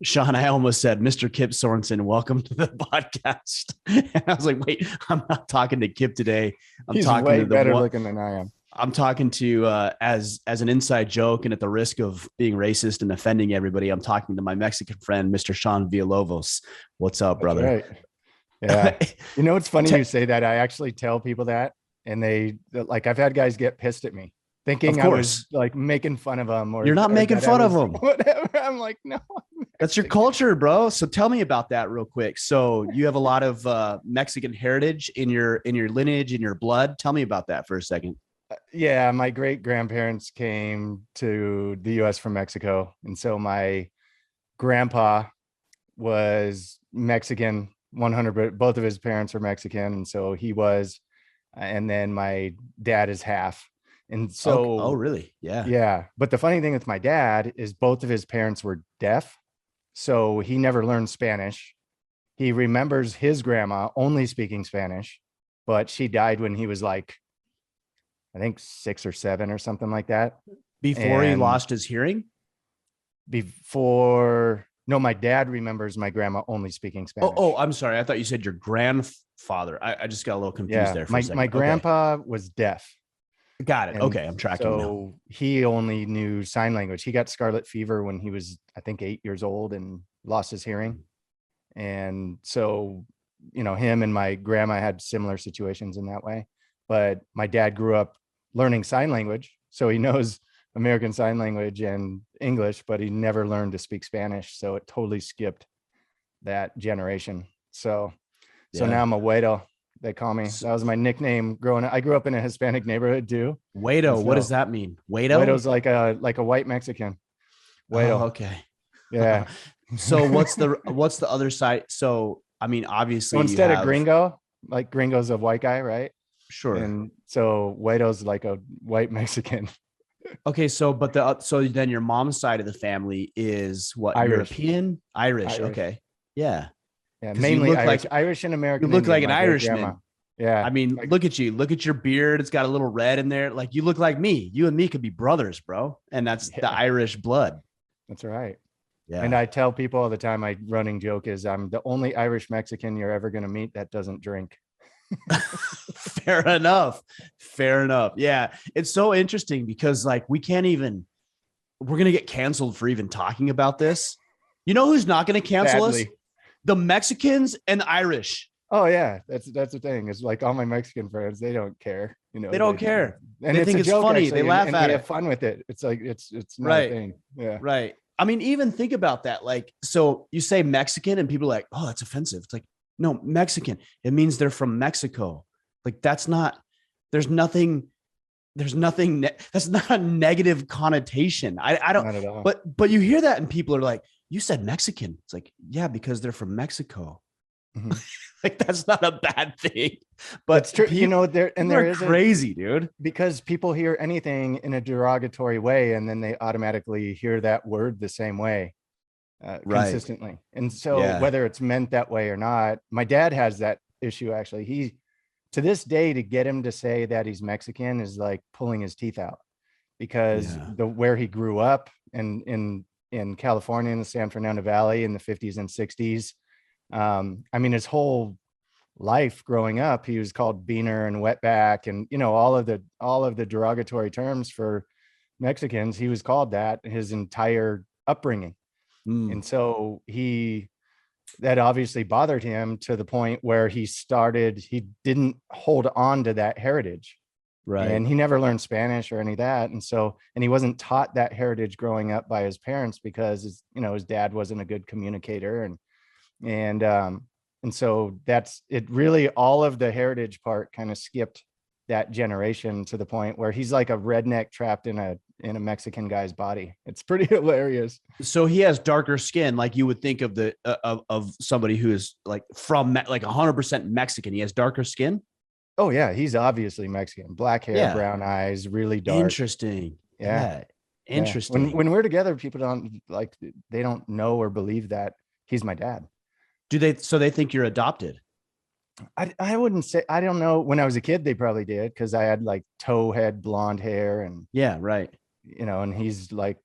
Sean, I almost said, Mr. Kip Sorensen, welcome to the podcast. And I was like, wait, I'm not talking to Kip today. I'm He's talking way to the better one. looking than I am. I'm talking to as an inside joke, and at the risk of being racist and offending everybody, I'm talking to my Mexican friend, Mr. Sean Villalobos. What's up, That's brother? right. Yeah. You know, it's funny you say that. I actually tell people that, and I've had guys get pissed at me Of thinking I was course, like making fun of them you're not or making that I fun of was them. whatever. I'm like, no, I'm That's your Mexican. culture, bro. So tell me about that real quick. So you have a lot of Mexican heritage in your lineage, in your blood. Tell me about that for a second. Yeah, my great grandparents came to the US from Mexico. And so my grandpa was Mexican 100, both of his parents are Mexican. And so he was, and then my dad is half. And Okay. Oh, so, really? Yeah. yeah. But the funny thing with my dad is both of his parents were deaf. So he never learned Spanish. He remembers his grandma only speaking Spanish, but she died when he was like, I think 6 or 7 or something like that. Before he And lost his hearing. before, no, my dad remembers my grandma only speaking Oh, Spanish. I'm sorry. I thought you said your grandfather. I just got a little confused Yeah. there for a My second. Okay. grandpa was deaf. Got it. And Okay. I'm tracking now. so he only knew sign language. He got scarlet fever when he was, I think, 8 years old and lost his hearing. And so, him and my grandma had similar situations in that way. But my dad grew up learning sign language. So he knows American Sign Language and English, but he never learned to speak Spanish. So it totally skipped that generation. So Yeah. now I'm a Wedo. They call me. S- That was my nickname growing up. I grew up in a Hispanic neighborhood too. And Wado. What does so that mean? Wado? Wedo's like a white Mexican. Oh, Wedo. okay. Yeah. So what's the other side? So I mean, So obviously you instead of have gringo, like gringo's a white guy, right? sure. And so Wedo's like a white Mexican. Okay, so then your mom's side of the family is what, Irish. European, Irish. Irish. Okay, yeah, Yeah, because you mainly look Irish. like Irish and you American look like Indian, an my great grandma. Irishman. I Yeah. mean, Like, look at you. Look at your beard. It's got a little red in there. Like you look like me. You and me could be brothers, bro. And that's the yeah, Irish blood. that's right. And Yeah. I tell people all the time, my running joke is I'm the only Irish Mexican you're ever going to meet that doesn't drink. Fair enough. Fair enough. Yeah. It's so interesting because like we're going to get canceled for even talking about this. You know who's not going to cancel us? Sadly. The Mexicans and the Irish. Oh yeah, that's the thing. It's like all my Mexican friends, they don't care, They don't care. and They it's think a it's joke funny. They actually, laugh and at we have it. fun with it. It's like it's not a Right. thing. Yeah. Right. I mean, even think about that. Like, so you say Mexican and people are like, oh, that's offensive. It's like, no, Mexican. It means they're from Mexico. Like, there's nothing, that's not a negative connotation. I don't, Not at all. but you hear that and people are like, you said Mexican. It's like, yeah, because they're from Mexico. Mhm. Like, that's not a bad thing. That's But true. people There are is a crazy, dude. because people hear anything in a derogatory way and then they automatically hear that word the same way Right. consistently. And so Yeah. whether it's meant that way or not, my dad has that issue actually. He to this day to get him to say that he's Mexican is like pulling his teeth out because Yeah. the where he grew up in California in the San Fernando Valley in the 50s and 60s. I mean, his whole life growing up, he was called beaner and wetback, and all of the derogatory terms for Mexicans. He was called that his entire upbringing, Mm, and so that obviously bothered him to the point where he didn't hold on to that heritage, right. and he never learned Spanish or any of that, and he wasn't taught that heritage growing up by his parents because his dad wasn't a good communicator, and and so that's it. Really, all of the heritage part kind of skipped that generation to the point where he's like a redneck trapped in a Mexican guy's body. It's pretty hilarious. So he has darker skin, like you would think of the of somebody who is like from like 100% Mexican. He has darker skin. Oh yeah, he's obviously Mexican. Black hair, Yeah, brown eyes, really dark. interesting. Yeah, Yeah, yeah. When interesting. when we're together, people don't like they don't know or believe that he's my dad. Do they? So they think you're adopted. I wouldn't say I don't know. When I was a kid, they probably did because I had like toe head blonde hair and Yeah, right. and he's like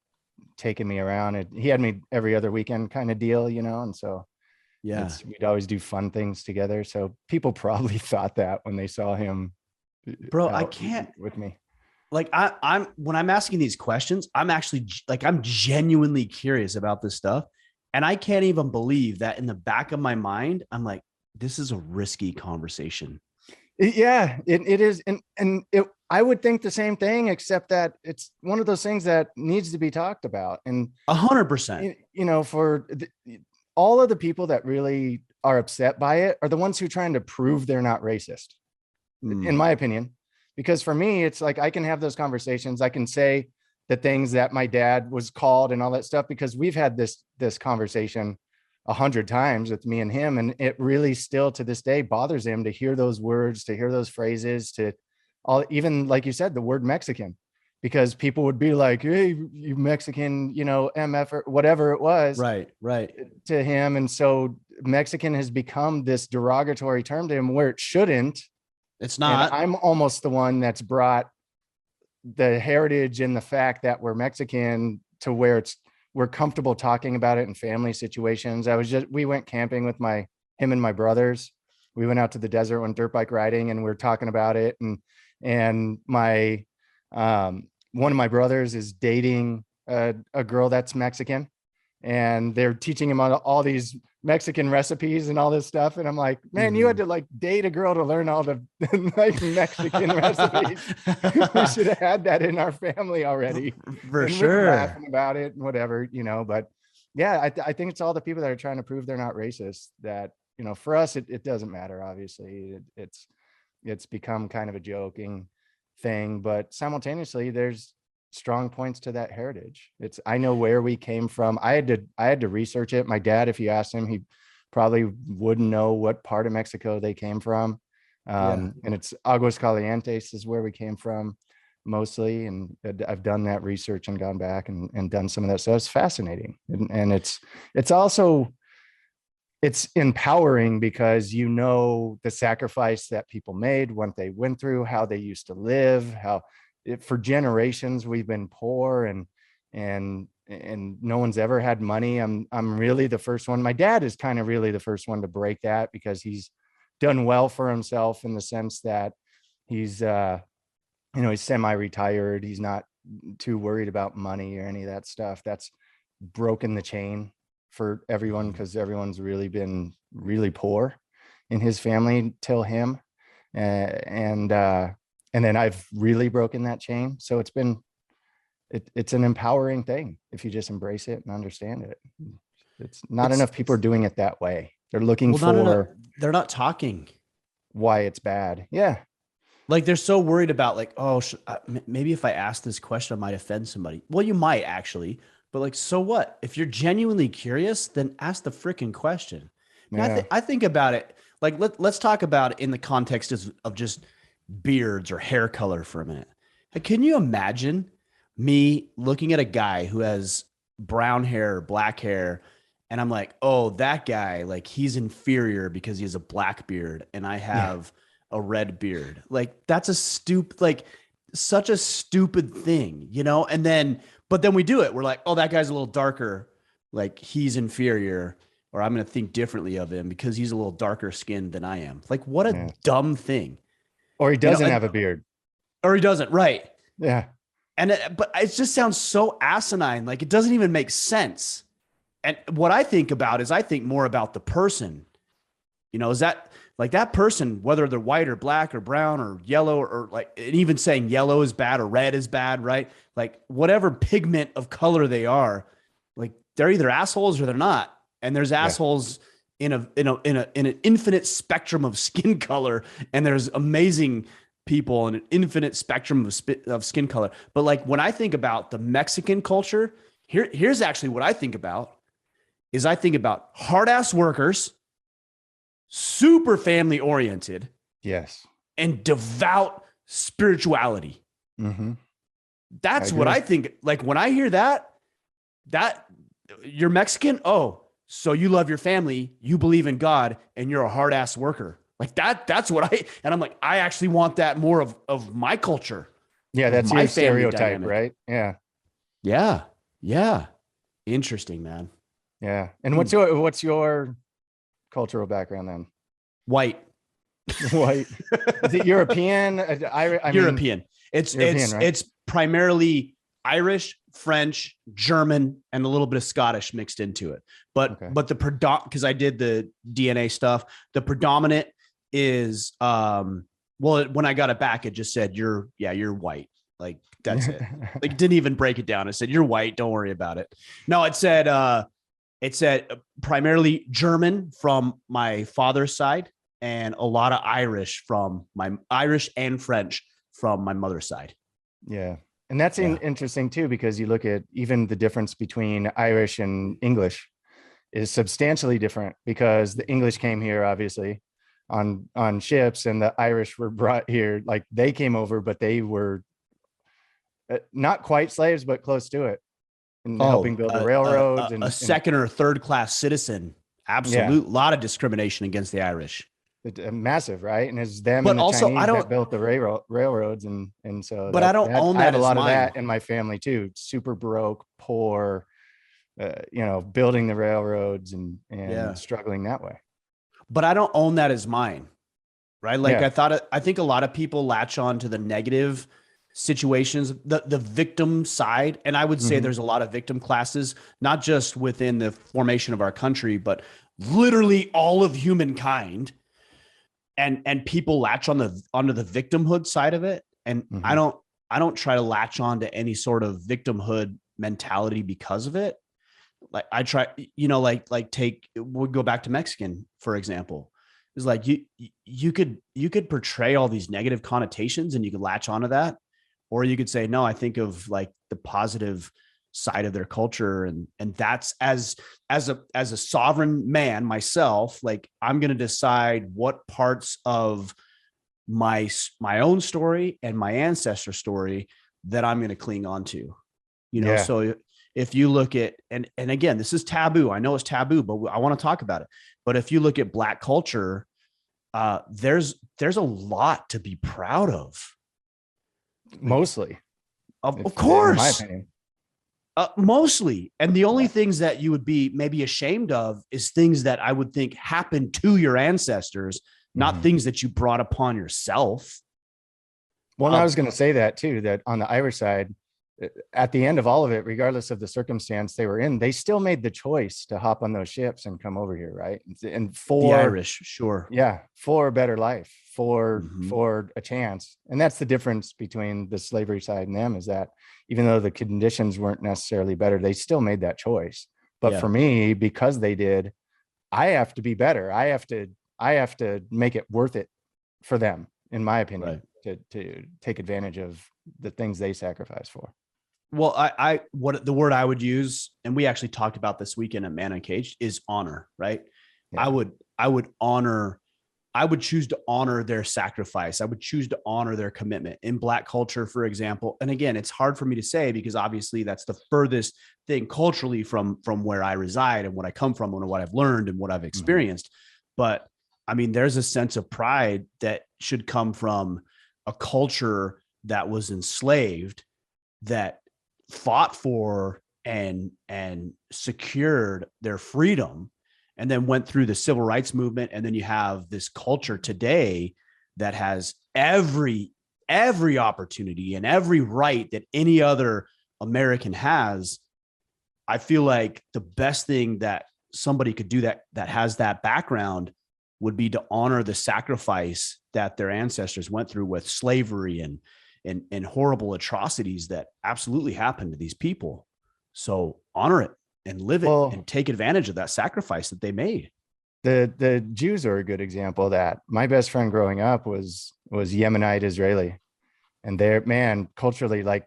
taking me around. He had me every other weekend kind of deal, and so Yeah. we'd always do fun things together. So people probably thought that when they saw him Bro, I out can't, with me. like, I'm when I'm asking these questions, I'm actually like, I'm genuinely curious about this stuff. And I can't even believe that in the back of my mind, I'm like, this is a risky conversation. Yeah, it is. And I would think the same thing, except that it's one of those things that needs to be talked about. And 100%. for all of the people that really are upset by it are the ones who are trying to prove they're not racist, in my opinion. Because for me, it's like, I can have those conversations. I can say the things that my dad was called and all that stuff, because we've had this conversation 100 times with me and him. And it really still to this day bothers him to hear those words, to hear those phrases, to all, even like you said, the word Mexican, because people would be like, hey, you Mexican, MF or whatever it was. Right. To him. And so Mexican has become this derogatory term to him where it shouldn't. It's not. And I'm almost the one that's brought the heritage and the fact that we're Mexican to where we're comfortable talking about it in family situations. We went camping with him and my brothers. We went out to the desert, went dirt bike riding, and we were talking about it. And my, one of my brothers is dating a girl that's Mexican, and they're teaching him all these Mexican recipes and all this stuff. And I'm like, man, you had to like date a girl to learn all the like Mexican recipes. We should have had that in our family already. For and sure. we're laughing about it and whatever, but yeah, I think it's all the people that are trying to prove they're not racist that, for us, it doesn't matter. Obviously it's become kind of a joking thing, but simultaneously there's strong points to that heritage. I know where we came from. I had to research it. My dad, if you asked him, he probably wouldn't know what part of Mexico they came from. And it's Aguascalientes is where we came from mostly. And I've done that research and gone back and done some of that. So it's fascinating. And it's also, it's empowering because the sacrifice that people made, what they went through, how they used to live, for generations we've been poor and no one's ever had money. I'm really the first one. My dad is kind of really the first one to break that, because he's done well for himself in the sense that he's he's semi-retired. He's not too worried about money or any of that stuff. That's broken the chain for everyone, because everyone's really been really poor in his family till him. And then I've really broken that chain. So it's an empowering thing if you just embrace it and understand it. It's not enough people are doing it that way. They're looking they're not talking why it's bad. Yeah. Like they're so worried about like, oh, maybe if I ask this question, I might offend somebody. Well, you might actually, but like, so what? If you're genuinely curious, then ask the freaking question. Yeah. I think about it. Like, let's talk about it in the context of just beards or hair color for a minute. Like, can you imagine me looking at a guy who has brown hair, black hair, and I'm like, oh, that guy, like he's inferior because he has a black beard and I have a red beard. Like that's such a stupid thing, but then we do it. We're like, oh, that guy's a little darker. Like he's inferior, or I'm going to think differently of him because he's a little darker skinned than I am. Like what a dumb thing. Or he doesn't have a beard. Or he doesn't. Right. Yeah. But it just sounds so asinine. Like it doesn't even make sense. And what I think about is I think more about the person, is that like that person, whether they're white or black or brown or yellow, or like, and even saying yellow is bad or red is bad, right? Like whatever pigment of color they are, like they're either assholes or they're not. And there's assholes in an infinite spectrum of skin color. And there's amazing people in an infinite spectrum of skin color. But like when I think about the Mexican culture, here's actually what I think about is I think about hard ass workers, super family oriented. Yes. And devout spirituality. Mm-hmm. That's what I think. Like when I hear that you're Mexican. Oh, so you love your family, you believe in God, and you're a hard ass worker. Like that's what and I'm like, I actually want that more of my culture. Yeah. That's my stereotype, right? Yeah. Yeah. Yeah. Interesting, man. Yeah. And what's your cultural background then? White. White. Is it European? I mean, European. It's European, right? it's primarily Irish, French, German, and a little bit of Scottish mixed into it. But Okay. but the because I did the DNA stuff, the predominant is well, when I got it back, it just said you're white. Like that's it. Like it didn't even break it down. It said you're white, don't worry about it. No, it said primarily German from my father's side and a lot of Irish and French from my mother's side. Yeah. And that's Yeah. interesting too, because you look at even the difference between Irish and English is substantially different, because the English came here obviously on ships, and the Irish were brought here, like they came over, but they were not quite slaves, but close to it, and helping build the railroads a second or third class citizen. Absolute lot of discrimination against the Irish. Massive, right? And it's them But and the also, Chinese that built the railroads, and so. But I don't own that. I had a lot of that in my family too. Super broke, poor, building the railroads and struggling that way. But I don't own that as mine, right? Like I think a lot of people latch on to the negative situations, the victim side. And I would say there's a lot of victim classes, not just within the formation of our country, but literally all of humankind. And people latch onto the victimhood side of it. And I don't try to latch on to any sort of victimhood mentality because of it. Like I try, we'll go back to Mexican, for example. It's like you could portray all these negative connotations and you could latch onto that. Or you could say, no, I think of like the positive side of their culture. And that's as a sovereign man myself, like I'm going to decide what parts of my own story and my ancestor story that I'm going to cling on to, So if you look at, and again, this is taboo. I know it's taboo, but I want to talk about it. But if you look at Black culture, there's a lot to be proud of. Mostly. Of course. In my opinion. Mostly. And the only things that you would be maybe ashamed of is things that I would think happened to your ancestors, not things that you brought upon yourself. Well, I was going to say that too, that on the Irish side, at the end of all of it, regardless of the circumstance they were in, they still made the choice to hop on those ships and come over here, right? And for the Irish, sure. Yeah, for a better life, for a chance. And that's the difference between the slavery side and them, is that even though the conditions weren't necessarily better, they still made that choice. But for me, because they did, I have to be better. I have to make it worth it for them, in my opinion, to take advantage of the things they sacrifice for. Well, what the word I would use, and we actually talked about this weekend at Man Uncaged, is honor, right? Yeah. I would choose to honor their sacrifice. I would choose to honor their commitment in Black culture, for example. And again, it's hard for me to say because obviously that's the furthest thing culturally from where I reside and what I come from and what I've learned and what I've experienced. But I mean, there's a sense of pride that should come from a culture that was enslaved, that fought for and secured their freedom, and then went through the civil rights movement. And then you have this culture today that has every opportunity and every right that any other American has. I feel like the best thing that somebody could do that has that background would be to honor the sacrifice that their ancestors went through with slavery and horrible atrocities that absolutely happened to these people. So honor it and live it and take advantage of that sacrifice that they made. The Jews are a good example of that. My best friend growing up was Yemenite Israeli, and they're, man, culturally, like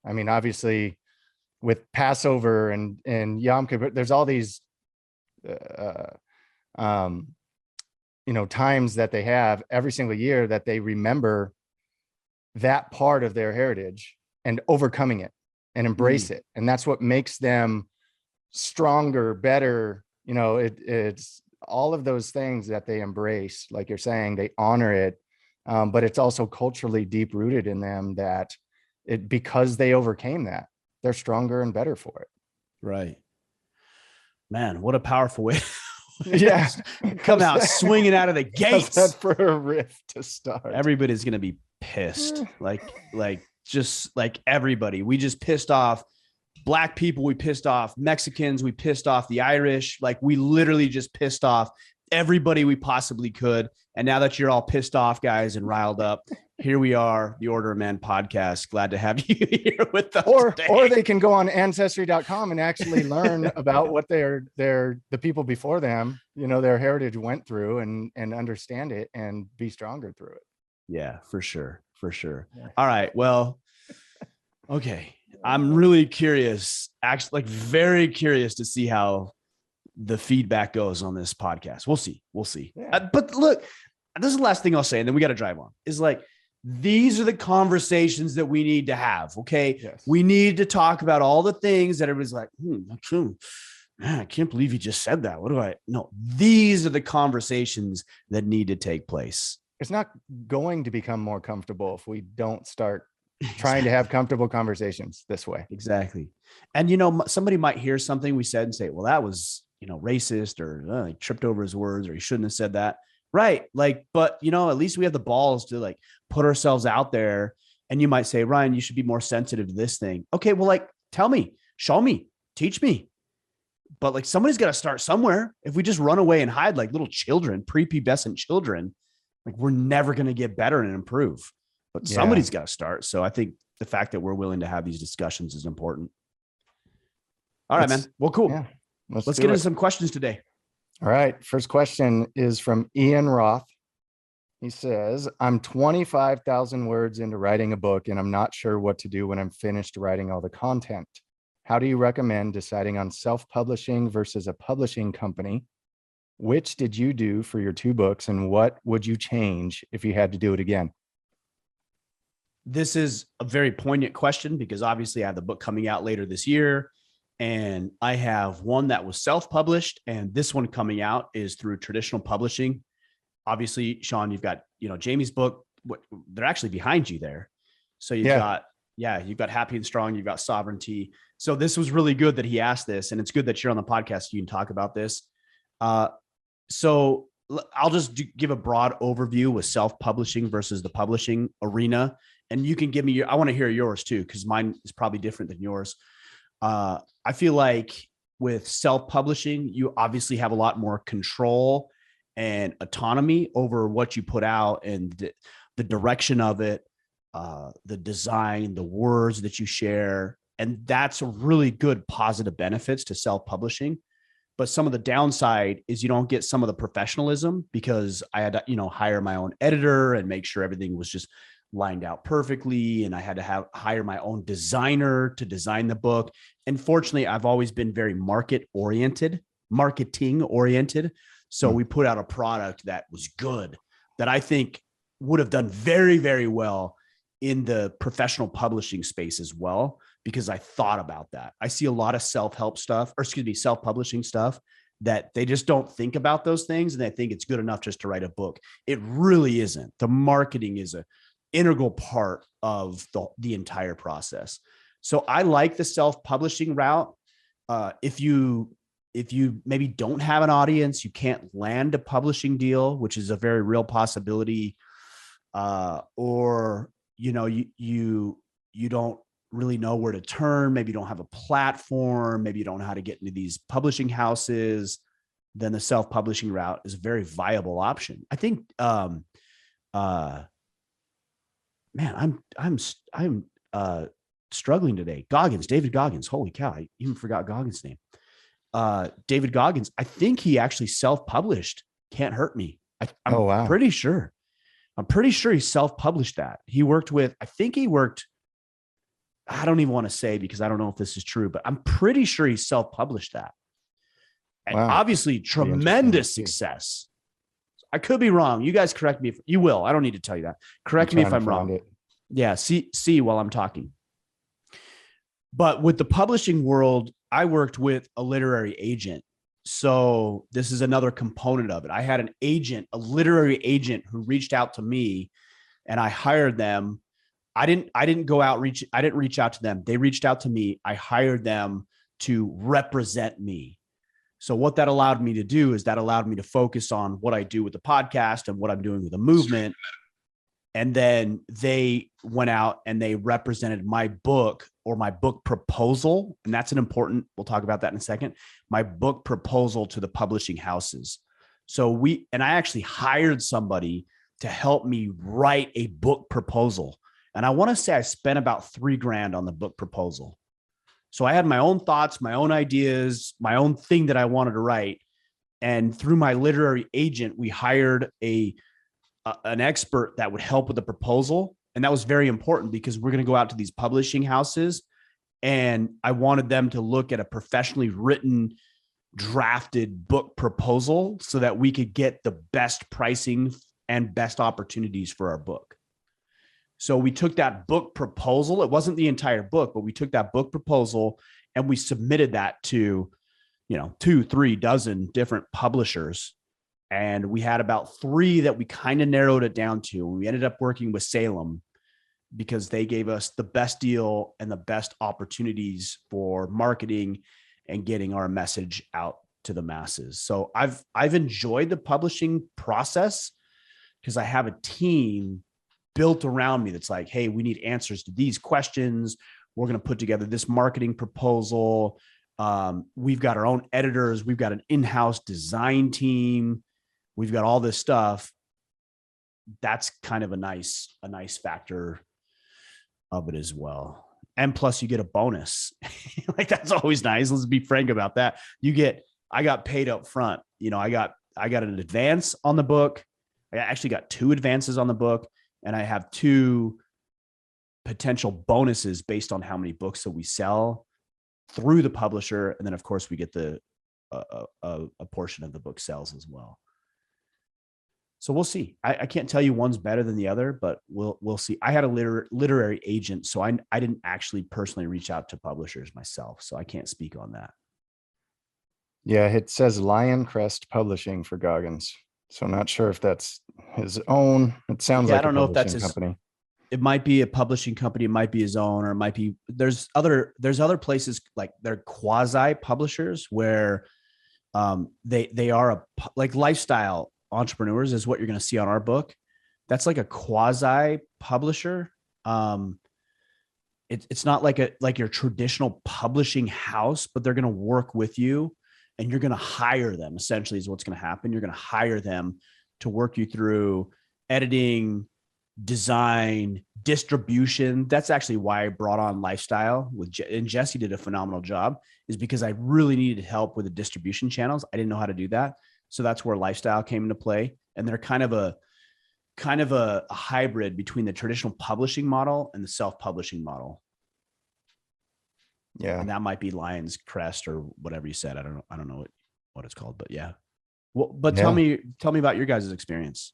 obviously with Passover and Yom Kippur, there's all these, times that they have every single year that they remember that part of their heritage and overcoming it and embrace it. And that's what makes them stronger, better. It's all of those things that they embrace, like you're saying, they honor it. But it's also culturally deep rooted in them that because they overcame that, they're stronger and better for it. Right. Man, what a powerful way. Yeah. Come out swinging out of the gates for a riff to start. Everybody's going to be pissed. Just like everybody, we just pissed off Black people. We pissed off Mexicans. We pissed off the Irish. Like, we literally just pissed off everybody we possibly could. And now that you're all pissed off, guys, and riled up, here we are, the Order of Man podcast. Glad to have you here with us. Or they can go on ancestry.com and actually learn about what the people before them, their heritage went through, and understand it and be stronger through it. Yeah, for sure. Yeah. All right. Well, okay. I'm really curious, actually, like very curious to see how the feedback goes on this podcast. We'll see. Yeah. But look, this is the last thing I'll say, and then we got to drive on. Is like, these are the conversations that we need to have. Okay. Yes. We need to talk about all the things that everybody's like, man, I can't believe you just said that. No, these are the conversations that need to take place. It's not going to become more comfortable if we don't start trying to have comfortable conversations this way. Exactly. And, somebody might hear something we said and say, well, that was, racist, or he tripped over his words, or he shouldn't have said that. Right. Like, but at least we have the balls to like put ourselves out there. And you might say, Ryan, you should be more sensitive to this thing. Okay. Well, like, tell me, show me, teach me. But like, somebody's got to start somewhere. If we just run away and hide like little children, prepubescent children, like, we're never going to get better and improve, but somebody's got to start. So I think the fact that we're willing to have these discussions is important. All right, man. Well, cool. Yeah, let's get into some questions today. All right. First question is from Ian Roth. He says, I'm 25,000 words into writing a book, and I'm not sure what to do when I'm finished writing all the content. How do you recommend deciding on self-publishing versus a publishing company? Which did you do for your 2 books, and what would you change if you had to do it again? This is a very poignant question because obviously I have the book coming out later this year, and I have one that was self-published, and this one coming out is through traditional publishing. Obviously, Sean, you've got, Jamie's book. They're actually behind you there. So you've got Happy and Strong, you've got Sovereignty. So this was really good that he asked this, and it's good that you're on the podcast. So you can talk about this. So I'll just give a broad overview with self-publishing versus the publishing arena. And you can give me I want to hear yours too, because mine is probably different than yours. I feel like with self-publishing, you obviously have a lot more control and autonomy over what you put out and the direction of it, the design, the words that you share. And that's a really good positive benefits to self-publishing. But some of the downside is you don't get some of the professionalism, because I had to, hire my own editor and make sure everything was just lined out perfectly. And I had to hire my own designer to design the book. And fortunately, I've always been very marketing oriented. So we put out a product that was good, that I think would have done very, very well in the professional publishing space as well, because I thought about that. I see a lot of self-publishing stuff that they just don't think about those things, and they think it's good enough just to write a book. It really isn't. The marketing is an integral part of the entire process. So I like the self-publishing route. If you maybe don't have an audience, you can't land a publishing deal, which is a very real possibility, or you don't really know where to turn. Maybe you don't have a platform. Maybe you don't know how to get into these publishing houses. Then the self-publishing route is a very viable option. I think, man, I'm struggling today. David Goggins. Holy cow. I even forgot Goggins' name. David Goggins. I think he actually self-published Can't Hurt Me. I'm pretty sure. I'm pretty sure he self-published that. I don't even want to say, because I don't know if this is true, but I'm pretty sure he self-published that. And obviously tremendous success. I could be wrong. You guys correct me if you will. I don't need to tell you that. Correct me if I'm wrong. Yeah. See while I'm talking. But with the publishing world, I worked with a literary agent. So this is another component of it. I had a literary agent who reached out to me, and I hired them. I didn't reach out to them. They reached out to me. I hired them to represent me. So what that allowed me to do is that allowed me to focus on what I do with the podcast and what I'm doing with the movement. And then they went out and they represented my book or my book proposal. And that's an important, we'll talk about that in a second, my book proposal to the publishing houses. So I actually hired somebody to help me write a book proposal. And I want to say I spent about $3,000 on the book proposal. So I had my own thoughts, my own ideas, my own thing that I wanted to write. And through my literary agent, we hired an expert that would help with the proposal. And that was very important because we're going to go out to these publishing houses. And I wanted them to look at a professionally written, drafted book proposal so that we could get the best pricing and best opportunities for our book. So we took that book proposal. It wasn't the entire book, but we took that book proposal and we submitted that to, 2-3 dozen different publishers. And we had about 3 that we kind of narrowed it down to. We ended up working with Salem because they gave us the best deal and the best opportunities for marketing and getting our message out to the masses. So I've enjoyed the publishing process because I have a team built around me that's like, hey, we need answers to these questions. We're going to put together this marketing proposal. We've got our own editors. We've got an in-house design team. We've got all this stuff. That's kind of a nice factor of it as well. And plus you get a bonus. Like that's always nice. Let's be frank about that. I got paid up front. I got an advance on the book. I actually got 2 advances on the book, and I have 2 potential bonuses based on how many books that we sell through the publisher. And then of course we get a portion of the book sales as well. So we'll see. I can't tell you one's better than the other, but we'll see. I had a literary agent, so I didn't actually personally reach out to publishers myself, so I can't speak on that. Yeah, it says Lion Crest Publishing for Goggins. So I'm not sure if that's his own. It sounds like I don't know if that's his company. It might be a publishing company. It might be his own, or it might be there's other places like they're quasi publishers where they are like lifestyle entrepreneurs is what you're going to see on our book. That's like a quasi publisher. It's not like your traditional publishing house, but they're going to work with you and you're going to hire them. Essentially is what's going to happen. You're going to hire them to work you through editing, design, distribution. That's actually why I brought on lifestyle and Jesse did a phenomenal job, is because I really needed help with the distribution channels. I didn't know how to do that. So that's where lifestyle came into play. And they're kind of a hybrid between the traditional publishing model and the self-publishing model. Yeah. And that might be Lion's Crest or whatever you said. I don't know what it's called, but yeah. Well, but tell me about your guys' experience.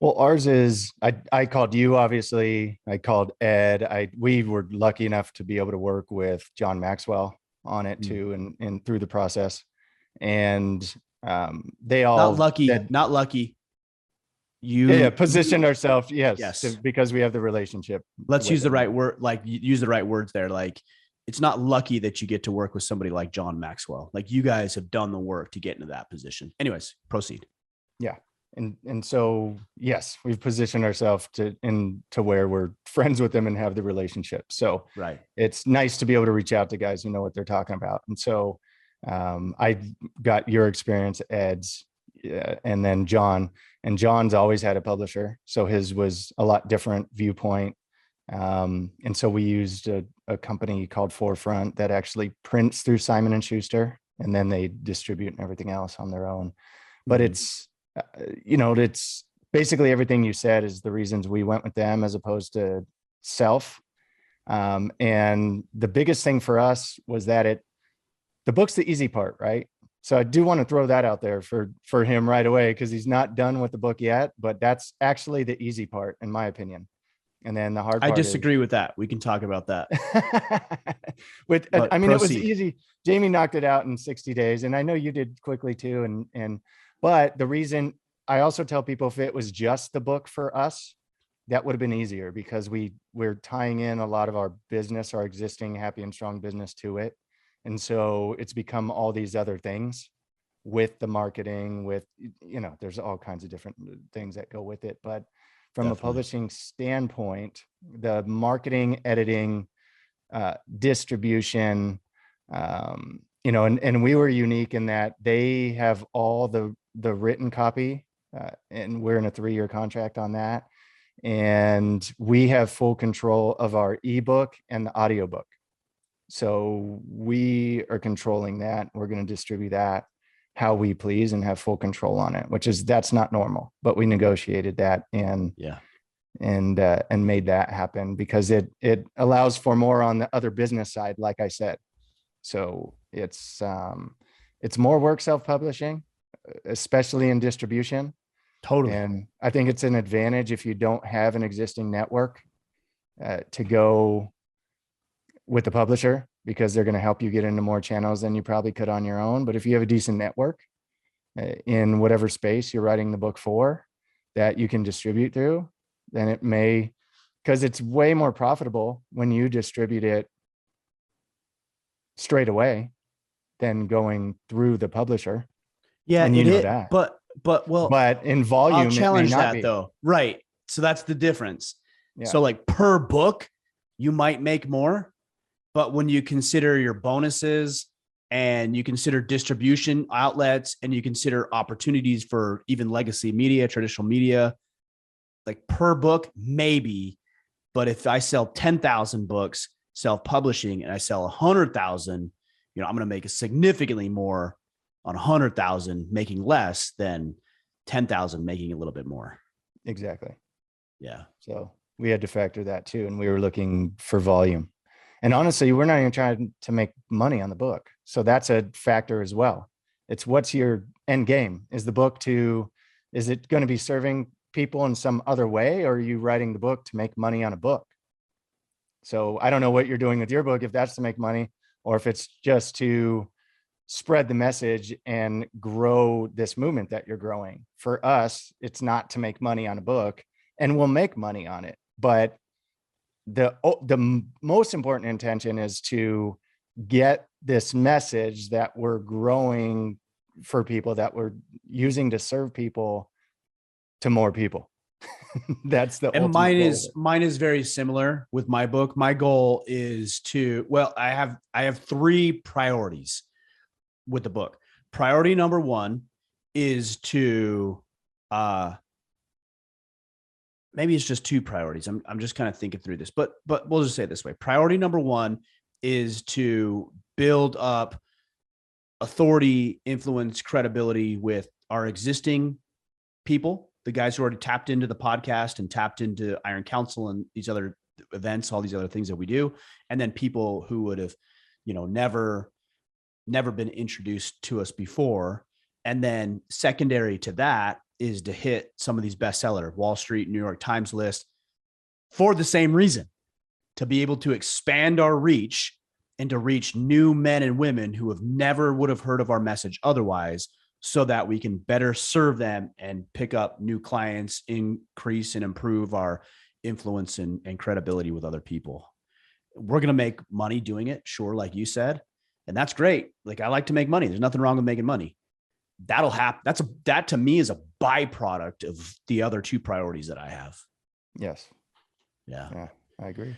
Well, ours is, I called you, obviously. I called Ed. We were lucky enough to be able to work with John Maxwell on it too, and through the process. And they all not lucky. Positioned ourselves. Yes. Because we have the relationship. Let's use the right word, like use the right words there. Like it's not lucky that you get to work with somebody like John Maxwell. Like you guys have done the work to get into that position. Anyways, proceed. Yeah. And so, yes, we've positioned ourselves to where we're friends with them and have the relationship. So right. It's nice to be able to reach out to guys who know what they're talking about. And so I got your experience, Ed's, and then John, and John's always had a publisher. So his was a lot different viewpoint. And so we used a company called Forefront that actually prints through Simon & Schuster, and then they distribute and everything else on their own. But it's basically everything you said is the reasons we went with them as opposed to self. And the biggest thing for us was that the book's the easy part, right? So I do want to throw that out there for him right away, because he's not done with the book yet, but that's actually the easy part, in my opinion. And then the hard part, I disagree with that. We can talk about that. It was easy. Jamie knocked it out in 60 days. And I know you did quickly too. But the reason I also tell people, if it was just the book for us, that would have been easier, because we're tying in a lot of our business, our existing Happy and Strong business to it. And so it's become all these other things. with the marketing, with, you know, there's all kinds of different things that go with it. But from Definitely. a publishing standpoint, the marketing, editing, distribution, you know, and we were unique in that they have all the written copy, and we're in a 3-year contract on that. And we have full control of our ebook and the audiobook. So we are controlling that. We're going to distribute that how we please and have full control on it, that's not normal, but we negotiated that and made that happen because it allows for more on the other business side, like I said. So it's more work self-publishing, especially in distribution. Totally. And I think it's an advantage if you don't have an existing network to go with the publisher, because they're going to help you get into more channels than you probably could on your own. But if you have a decent network in whatever space you're writing the book for that you can distribute through, then it may, because it's way more profitable when you distribute it straight away than going through the publisher. Yeah, and you know that. But in volume, I'll challenge it may not that be. though. Right. So that's the difference. Yeah. So like per book, you might make more, but when you consider your bonuses and you consider distribution outlets and you consider opportunities for even legacy media, traditional media, like per book, maybe. But if I sell 10,000 books self-publishing and I sell 100,000, you know, I'm going to make significantly more on 100,000 making less than 10,000 making a little bit more. Exactly. Yeah. So we had to factor that too. And we were looking for volume. And honestly, we're not even trying to make money on the book. So that's a factor as well. It's what's your end game? Is it going to be serving people in some other way, or are you writing the book to make money on a book? So I don't know what you're doing with your book, if that's to make money or if it's just to spread the message and grow this movement that you're growing. For us, it's not to make money on a book, and we'll make money on it. But the most important intention is to get this message that we're growing for people, that we're using to serve people, to more people. That's the and mine is very similar with my book. My goal is to, well, I have 3 priorities with the book. Priority number 1 is to maybe it's just 2 priorities. I'm just kind of thinking through this, but we'll just say it this way. Priority number 1 is to build up authority, influence, credibility with our existing people, the guys who already tapped into the podcast and tapped into Iron Council and these other events, all these other things that we do. And then people who would have, you know, never been introduced to us before. And then secondary to that is to hit some of these bestseller Wall Street, New York Times list for the same reason, to be able to expand our reach and to reach new men and women who never would have heard of our message otherwise, so that we can better serve them and pick up new clients, increase and improve our influence and credibility with other people. We're going to make money doing it. Sure. Like you said, and that's great. Like, I like to make money. There's nothing wrong with making money. That'll happen. That to me is a byproduct of the other 2 priorities that I have. Yes. Yeah. I agree.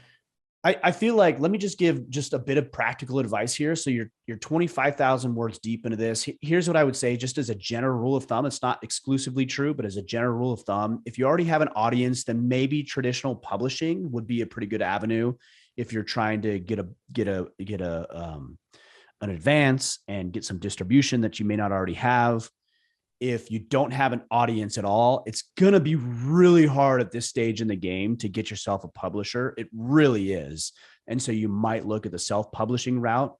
I feel like, let me just give just a bit of practical advice here. So you're 25,000 words deep into this. Here's what I would say, just as a general rule of thumb. It's not exclusively true, but as a general rule of thumb, if you already have an audience, then maybe traditional publishing would be a pretty good avenue. If you're trying to get an advance and get some distribution that you may not already have. If you don't have an audience at all, it's going to be really hard at this stage in the game to get yourself a publisher. It really is. And so you might look at the self-publishing route.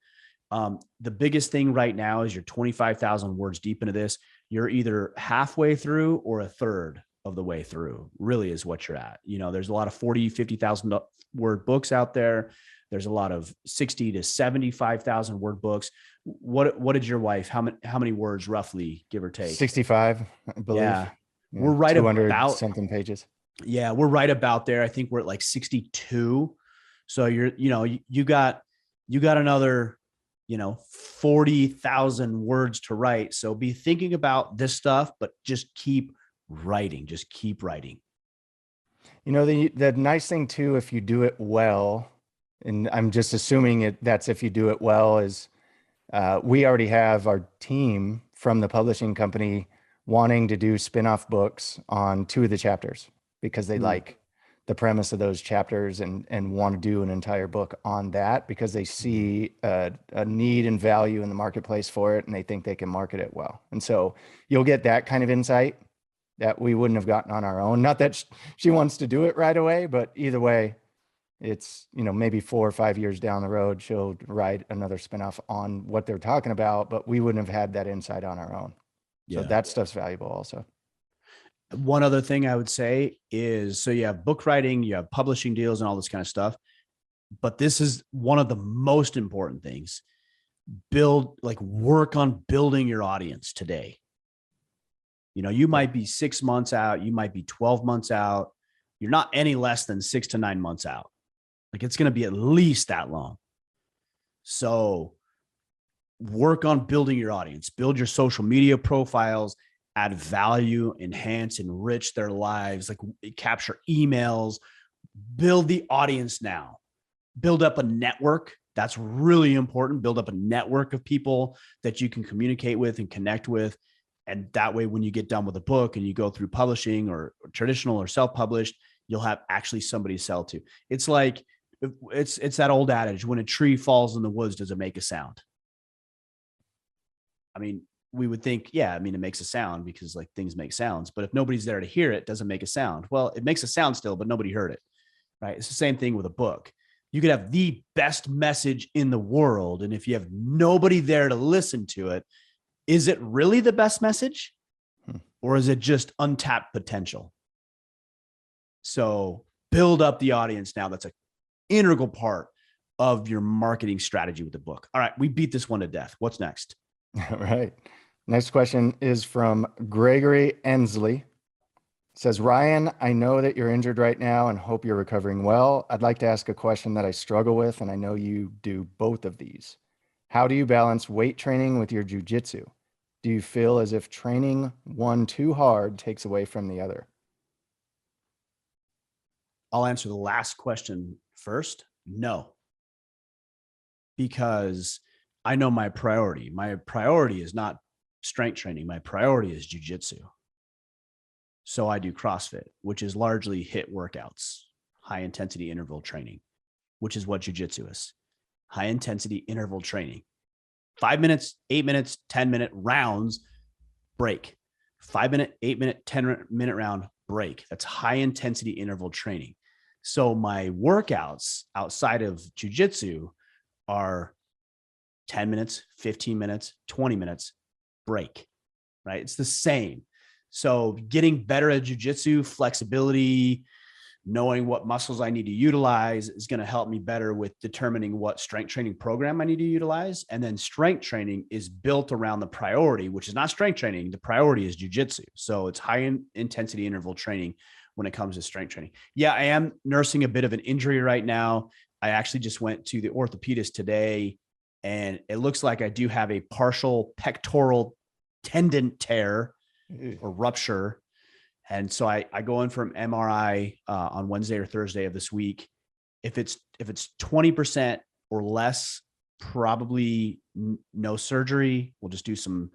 The biggest thing right now is you're 25,000 words deep into this. You're either halfway through or a third of the way through, really is what you're at. You know, there's a lot of 40, 50,000 word books out there. There's a lot of 60 to 75,000 word books. What did your wife, how many words roughly, give or take? 65, I believe. Yeah. We're right 200 about something pages. Yeah. We're right about there. I think we're at like 62. So you got another, 40,000 words to write. So be thinking about this stuff, but just keep writing. Just keep writing. The nice thing too, if you do it well, and I'm just assuming that's if you do it well, is we already have our team from the publishing company wanting to do spin-off books on 2 of the chapters because they like the premise of those chapters and want to do an entire book on that because they see a need and value in the marketplace for it, and they think they can market it well. And so you'll get that kind of insight that we wouldn't have gotten on our own. Not that she wants to do it right away, but either way, it's, maybe 4 or 5 years down the road, she'll write another spinoff on what they're talking about, but we wouldn't have had that insight on our own. So that stuff's valuable also. One other thing I would say is, so you have book writing, you have publishing deals and all this kind of stuff, but this is one of the most important things. Work on building your audience today. You might be 6 months out, you might be 12 months out. You're not any less than 6 to 9 months out. It's going to be at least that long. So work on building your audience, build your social media profiles, add value, enhance, enrich their lives, capture emails, build the audience now, build up a network. That's really important. Build up a network of people that you can communicate with and connect with. And that way, when you get done with a book and you go through publishing or traditional or self-published, you'll have actually somebody to sell to. It's like, it's that old adage, when a tree falls in the woods, does it make a sound? I mean, we would think, it makes a sound because things make sounds, but if nobody's there to hear it, it doesn't make a sound. Well, it makes a sound still, but nobody heard it, right? It's the same thing with a book. You could have the best message in the world, and if you have nobody there to listen to it, is it really the best message? Or is it just untapped potential? So build up the audience now. That's an integral part of your marketing strategy with the book. All right, we beat this one to death. What's next? All right. Next question is from Gregory Ensley. It says, Ryan, I know that you're injured right now and hope you're recovering well. I'd like to ask a question that I struggle with, and I know you do both of these. How do you balance weight training with your jiu-jitsu? Do you feel as if training one too hard takes away from the other? I'll answer the last question first. No, because I know my priority. My priority is not strength training. My priority is jiu-jitsu. So I do CrossFit, which is largely HIIT workouts, high intensity interval training, which is what jiu-jitsu is. High intensity interval training. 5 minutes, 8 minutes, 10-minute rounds, break. 5 minute, 8 minute, 10-minute round, break. That's high intensity interval training. So my workouts outside of jiu-jitsu are 10 minutes, 15 minutes, 20 minutes, break, right? It's the same. So getting better at jiu-jitsu, flexibility, knowing what muscles I need to utilize is going to help me better with determining what strength training program I need to utilize. And then strength training is built around the priority, which is not strength training. The priority is jiu-jitsu. So it's high intensity interval training when it comes to strength training. Yeah, I am nursing a bit of an injury right now. I actually just went to the orthopedist today, and it looks like I do have a partial pectoral tendon tear or rupture. And so I go in for an MRI on Wednesday or Thursday of this week. If it's 20% or less, probably no surgery. We'll just do some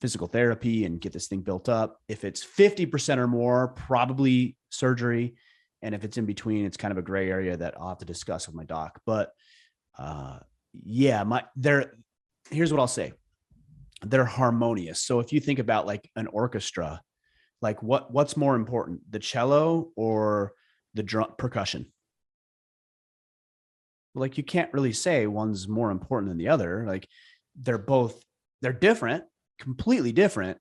physical therapy and get this thing built up. If it's 50% or more, probably surgery. And if it's in between, it's kind of a gray area that I'll have to discuss with my doc. But here's what I'll say. They're harmonious. So if you think about like an orchestra, like what's more important, the cello or the drum percussion? Like you can't really say one's more important than the other. Like they're different, completely different,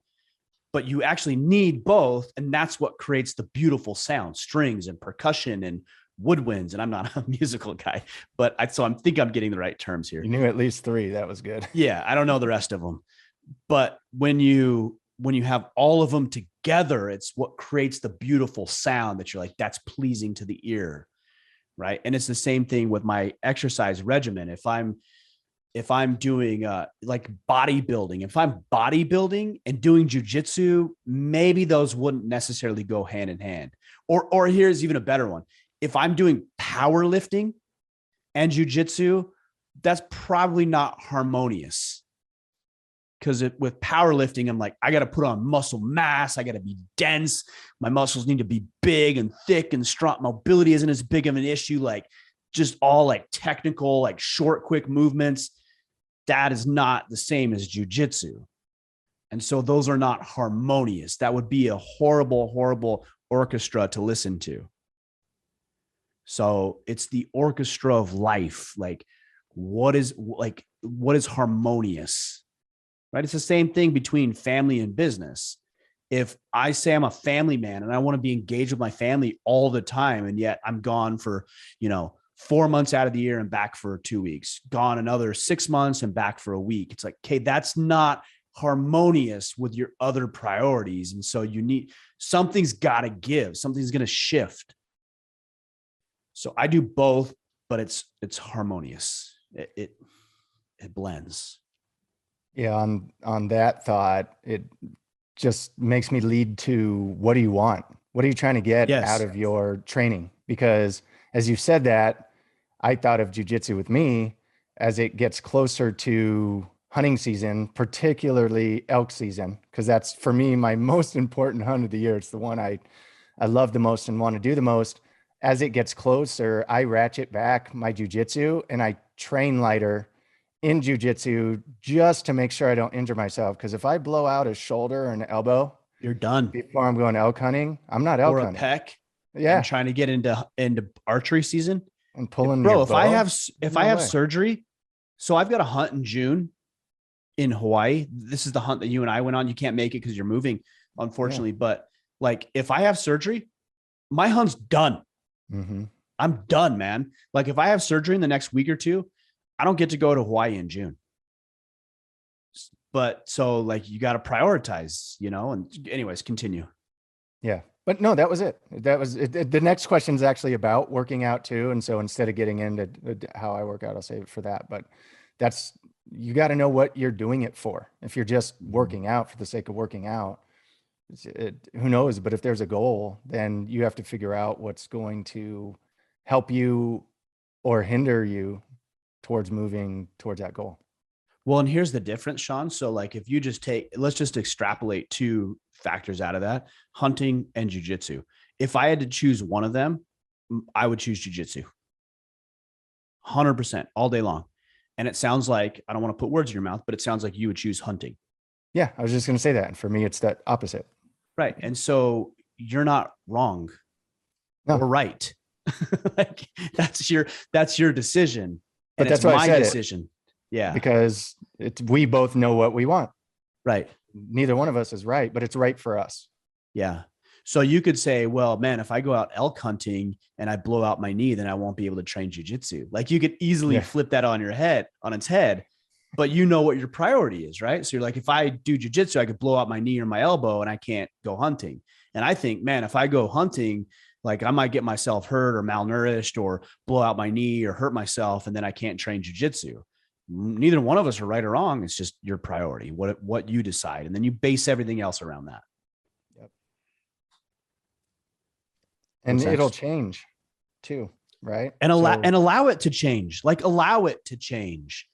but you actually need both. And that's what creates the beautiful sound, strings and percussion and woodwinds. And I'm not a musical guy, but I think I'm getting the right terms here. You knew at least 3. That was good. Yeah. I don't know the rest of them, but when you have all of them together, it's what creates the beautiful sound that you're like, that's pleasing to the ear. Right. And it's the same thing with my exercise regimen. If I'm if I'm doing like bodybuilding, if I'm bodybuilding and doing jujitsu, maybe those wouldn't necessarily go hand in hand. Or here's even a better one. If I'm doing powerlifting and jujitsu, that's probably not harmonious. Because with powerlifting, I'm like, I got to put on muscle mass. I got to be dense. My muscles need to be big and thick and strong. Mobility isn't as big of an issue. Like just all like technical, like short, quick movements. That is not the same as jujitsu. And so those are not harmonious. That would be a horrible, horrible orchestra to listen to. So it's the orchestra of life. Like what is harmonious? Right? It's the same thing between family and business. If I say I'm a family man and I want to be engaged with my family all the time, and yet I'm gone for, 4 months out of the year and back for 2 weeks, gone another 6 months and back for a week. It's like, okay, that's not harmonious with your other priorities. And so something's got to give, something's going to shift. So I do both, but it's harmonious. It blends. Yeah, on that thought, it just makes me lead to, what do you want? What are you trying to get out of your training? Because as you said that, I thought of jiu-jitsu with me as it gets closer to hunting season, particularly elk season, because that's for me my most important hunt of the year. It's the one I love the most and want to do the most. As it gets closer, I ratchet back my jiu-jitsu and I train lighter in jiu-jitsu just to make sure I don't injure myself. Because if I blow out a shoulder or an elbow, you're done before I'm going elk hunting. I'm not elk hunting. Or a pec. Yeah. And trying to get into archery season and pulling bro. Your If bow, I have surgery, so I've got a hunt in June in Hawaii. This is the hunt that you and I went on. You can't make it because you're moving, unfortunately. Yeah. But like, if I have surgery, my hunt's done. Mm-hmm. I'm done, man. Like if I have surgery in the next week or two, I don't get to go to Hawaii in June. But so like you got to prioritize, and anyways, continue. Yeah. But no, that was it. That was it. The next question is actually about working out too. And so instead of getting into how I work out, I'll save it for that. But you got to know what you're doing it for. If you're just working out for the sake of working out, who knows? But if there's a goal, then you have to figure out what's going to help you or hinder you towards moving towards that goal. Well, and here's the difference, Sean. So like if you let's just extrapolate 2 factors out of that, hunting and jiu-jitsu. If I had to choose one of them, I would choose jiu-jitsu. 100% all day long. And it sounds like, I don't want to put words in your mouth, but it sounds like you would choose hunting. Yeah, I was just going to say that. And for me, it's that opposite. Right. And so you're not wrong or right. Like that's your decision. But that's why I said decision. Yeah. Because we both know what we want. Right. Neither one of us is right, but it's right for us. Yeah. So you could say, well, man, if I go out elk hunting and I blow out my knee, then I won't be able to train jiu-jitsu. Like you could easily flip that on its head, but you know what your priority is, right? So you're like, if I do jiu-jitsu, I could blow out my knee or my elbow and I can't go hunting. And I think, man, if I go hunting, like I might get myself hurt or malnourished or blow out my knee or hurt myself, and then I can't train jiu-jitsu. Neither one of us are right or wrong. It's just your priority, what you decide. And then you base everything else around that. Yep. And it'll change too, right? And allow it to change. Like allow it to change.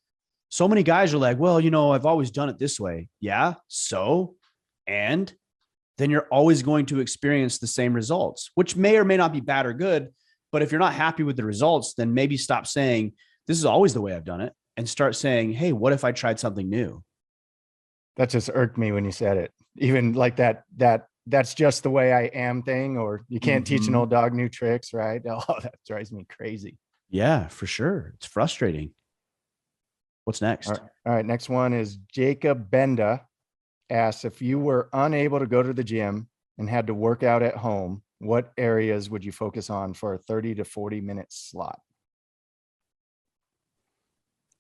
So many guys are like, well, I've always done it this way. Yeah. So, and then you're always going to experience the same results, which may or may not be bad or good. But if you're not happy with the results, then maybe stop saying, this is always the way I've done it, and start saying, hey, what if I tried something new? That just irked me when you said it. Even like that's just the way I am thing, or you can't teach an old dog new tricks, right? Oh, that drives me crazy. Yeah, for sure. It's frustrating. What's next? All right. Next one is Jacob Benda asks, if you were unable to go to the gym and had to work out at home, what areas would you focus on for a 30 to 40 minute slot?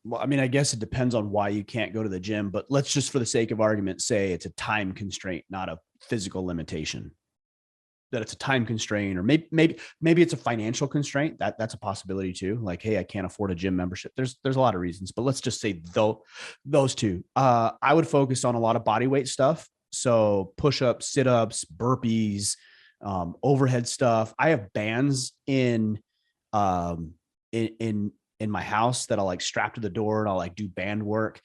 Well, I mean, I guess it depends on why you can't go to the gym, but let's just, for the sake of argument, say it's a time constraint, not a physical limitation. that it's a time constraint, or maybe it's a financial constraint. That's a possibility too. Like, hey, I can't afford a gym membership. There's a lot of reasons, but let's just say those two. I would focus on a lot of body weight stuff. So push-ups, sit-ups, burpees, overhead stuff. I have bands um, in my house that I'll like strap to the door and I'll like do band work.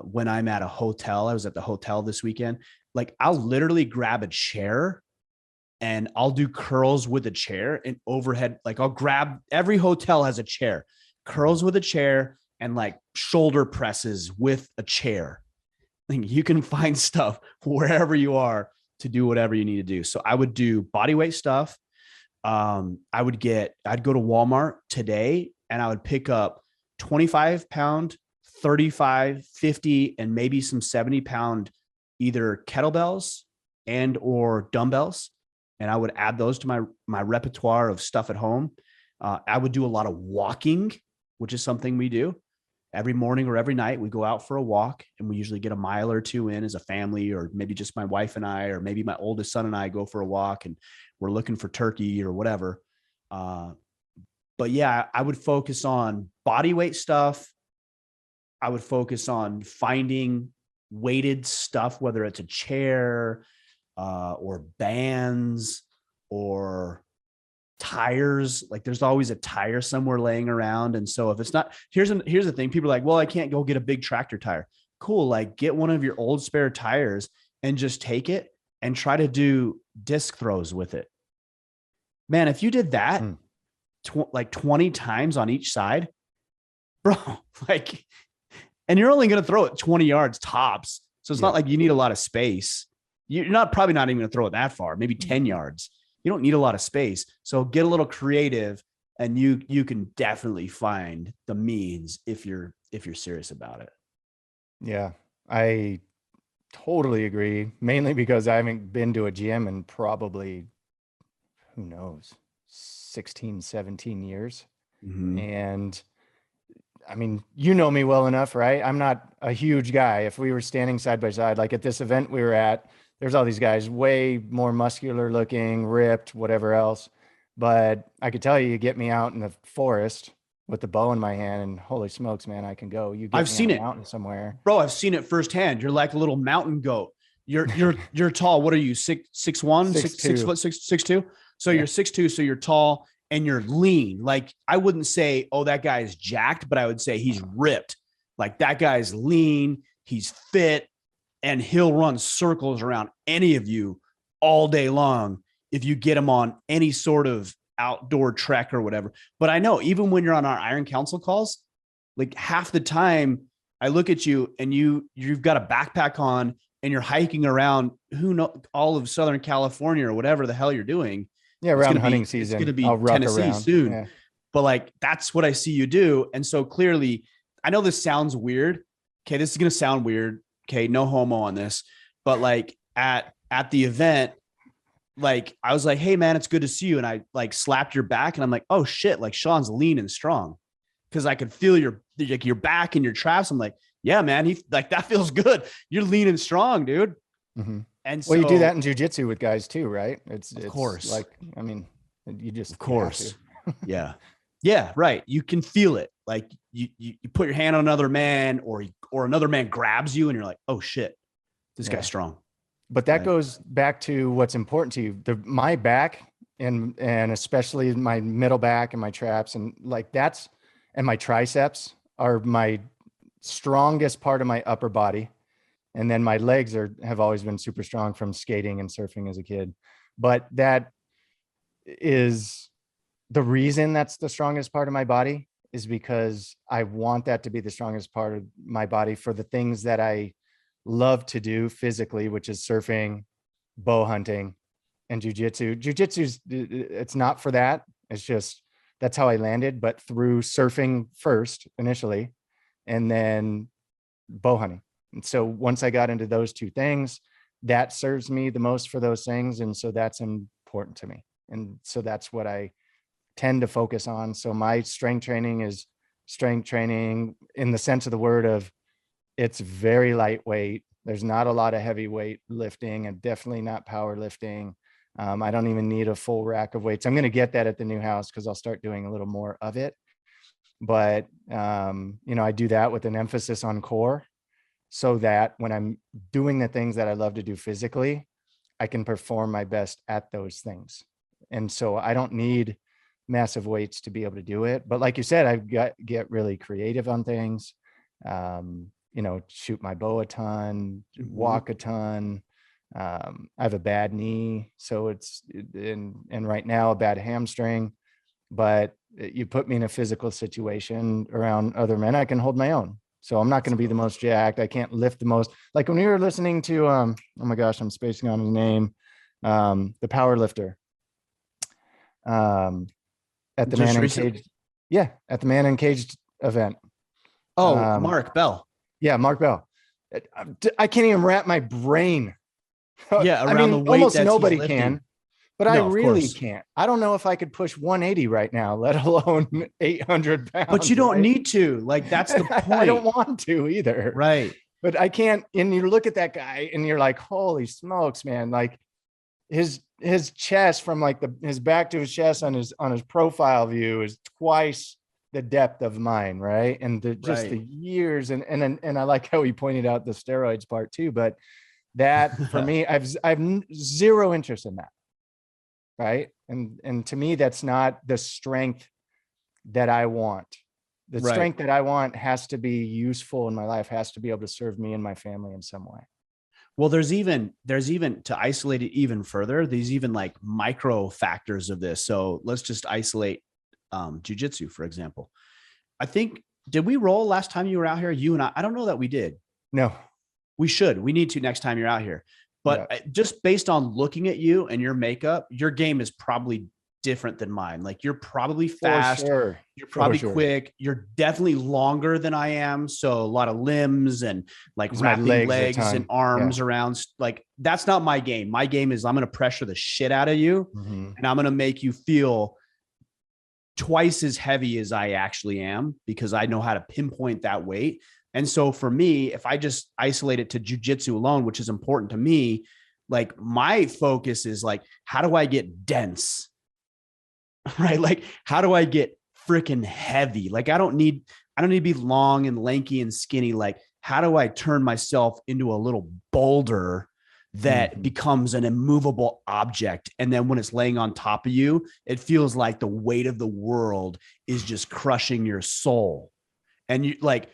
When I'm at a hotel, I was at the hotel this weekend. Like I'll literally grab a chair and I'll do curls with a chair and overhead. Like I'll grab, every hotel has a chair, curls with a chair, and like shoulder presses with a chair. Like you can find stuff wherever you are to do whatever you need to do. So I would do body weight stuff. I'd go to Walmart today and I would pick up 25-pound, 35, 50, and maybe some 70-pound either kettlebells and or dumbbells. And I would add those to my repertoire of stuff at home. I would do a lot of walking, which is something we do every morning or every night. We go out for a walk and we usually get a mile or two in as a family, or maybe just my wife and I, or maybe my oldest son and I go for a walk and we're looking for turkey or whatever. But yeah, I would focus on body weight stuff. I would focus on finding weighted stuff, whether it's a chair, or bands or tires. Like there's always a tire somewhere laying around. And so if it's not, here's the thing. People are like, well, I can't go get a big tractor tire. Cool. Like get one of your old spare tires and just take it and try to do disc throws with it. Man, if you did that like 20 times on each side, bro, like, and you're only going to throw it 20 yards tops. So it's not like you need a lot of space. You're probably not even going to throw it that far, maybe 10 yards. You don't need a lot of space. So get a little creative and you can definitely find the means if you're serious about it. Yeah, I totally agree. Mainly because I haven't been to a gym in probably, who knows, 16, 17 years. Mm-hmm. And I mean, you know me well enough, right? I'm not a huge guy. If we were standing side by side, like at this event we were at, there's all these guys way more muscular looking, ripped, whatever else. But I could tell you get me out in the forest with the bow in my hand and holy smokes, man, I can go. You get I've me seen on a it, mountain somewhere. bro. I've seen it firsthand. You're like a little mountain goat. You're tall. What are you? 6'1", 6'2"? So you're 6'2", so you're tall and you're lean. Like I wouldn't say, oh, that guy is jacked, but I would say he's ripped. Like that guy's lean, he's fit, and he'll run circles around any of you all day long if you get him on any sort of outdoor trek or whatever. But I know even when you're on our Iron Council calls, like half the time I look at you and you've got a backpack on and you're hiking around all of Southern California or whatever the hell you're doing. Yeah, around hunting season. It's going to be I'll ruck Tennessee around soon. Yeah. But like, that's what I see you do. And so clearly, I know this sounds weird. Okay, this is going to sound weird. Okay, no homo on this. But like at the event, like I was like, hey man, it's good to see you. And I like slapped your back and I'm like, oh shit, like Sean's lean and strong. Cause I could feel your back and your traps. I'm like, yeah, man, he like that feels good. You're lean and strong, dude. Mm-hmm. And well, you do that in jiu-jitsu with guys too, right? It's course. Like, I mean, you just, of course. Yeah. Yeah. Right. You can feel it. Like you put your hand on another man or another man grabs you and you're like, oh shit, this guy's strong. But that goes back to what's important to you. My back and especially my middle back and my traps and like and my triceps are my strongest part of my upper body. And then my legs have always been super strong from skating and surfing as a kid. But that is the reason that's the strongest part of my body is because I want that to be the strongest part of my body for the things that I love to do physically, which is surfing, bow hunting, and jiu-jitsu. Jiu-jitsu's, it's not for that. It's just, that's how I landed, but through surfing first initially, and then bow hunting. And so once I got into those two things, that serves me the most for those things. And so that's important to me. And so that's what I tend to focus on. So my strength training is strength training in the sense of the word of it's very lightweight. There's not a lot of heavyweight lifting and definitely not power lifting. I don't even need a full rack of weights. I'm going to get that at the new house because I'll start doing a little more of it. But, I do that with an emphasis on core so that when I'm doing the things that I love to do physically, I can perform my best at those things. And so I don't need massive weights to be able to do it. But like you said, I've got get really creative on things, shoot my bow a ton, walk a ton. I have a bad knee, so and right now a bad hamstring, but you put me in a physical situation around other men, I can hold my own. So I'm not going to be the most jacked. I can't lift the most. Like when we were listening to, oh my gosh, I'm spacing on his name, the power lifter, at the Just Man in recently? Cage. Yeah, at the Man in Cage event. Oh, Mark Bell. Yeah, Mark Bell. I can't even wrap my brain. Yeah, I around the mean, weight almost that he's nobody lifting. can, but I No, of really course. can't. I don't know if I could push 180 right now, let alone 800 pounds. But you don't right? need to. Like, that's the point. I don't want to either. Right. But I can't. And you look at that guy and you're like, holy smokes, man. Like his chest from like his back to his chest on his profile view is twice the depth of mine. Right. And just the years. And I like how he pointed out the steroids part too, but that for me, I've zero interest in that. Right. And to me, that's not the strength that I want. The strength that I want has to be useful in my life, has to be able to serve me and my family in some way. Well, there's even to isolate it even further, there's even like micro factors of this. So let's just isolate jiu-jitsu, for example. I think, did we roll last time you were out here? You and I don't know that we did. No. We should. We need to next time you're out here. But just based on looking at you and your makeup, your game is probably different than mine. Like you're probably fast. Sure. You're probably quick. You're definitely longer than I am. So a lot of limbs and like wrapping legs and arms around. Like that's not my game. My game is I'm going to pressure the shit out of you and I'm going to make you feel twice as heavy as I actually am because I know how to pinpoint that weight. And so for me, if I just isolate it to jiu-jitsu alone, which is important to me, like my focus is like, how do I get dense? Right? Like, how do I get freaking heavy? Like, I don't need to be long and lanky and skinny. Like, how do I turn myself into a little boulder that becomes an immovable object? And then when it's laying on top of you, it feels like the weight of the world is just crushing your soul. And you like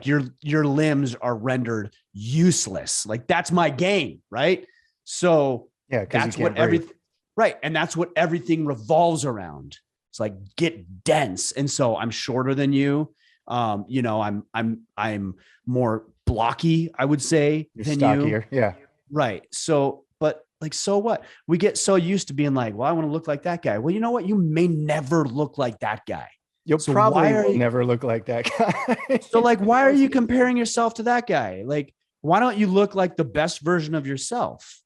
your limbs are rendered useless. Like that's my game. Right. So that's what everything, right. And that's what everything revolves around. It's like, get dense. And so I'm shorter than you. I'm more blocky, I would say. You're stockier. You. Yeah. Right. So, but like, so what? We get so used to being like, well, I want to look like that guy. Well, you know what? You may never look like that guy. You'll probably never look like that guy. So like, why are you comparing yourself to that guy? Like, why don't you look like the best version of yourself?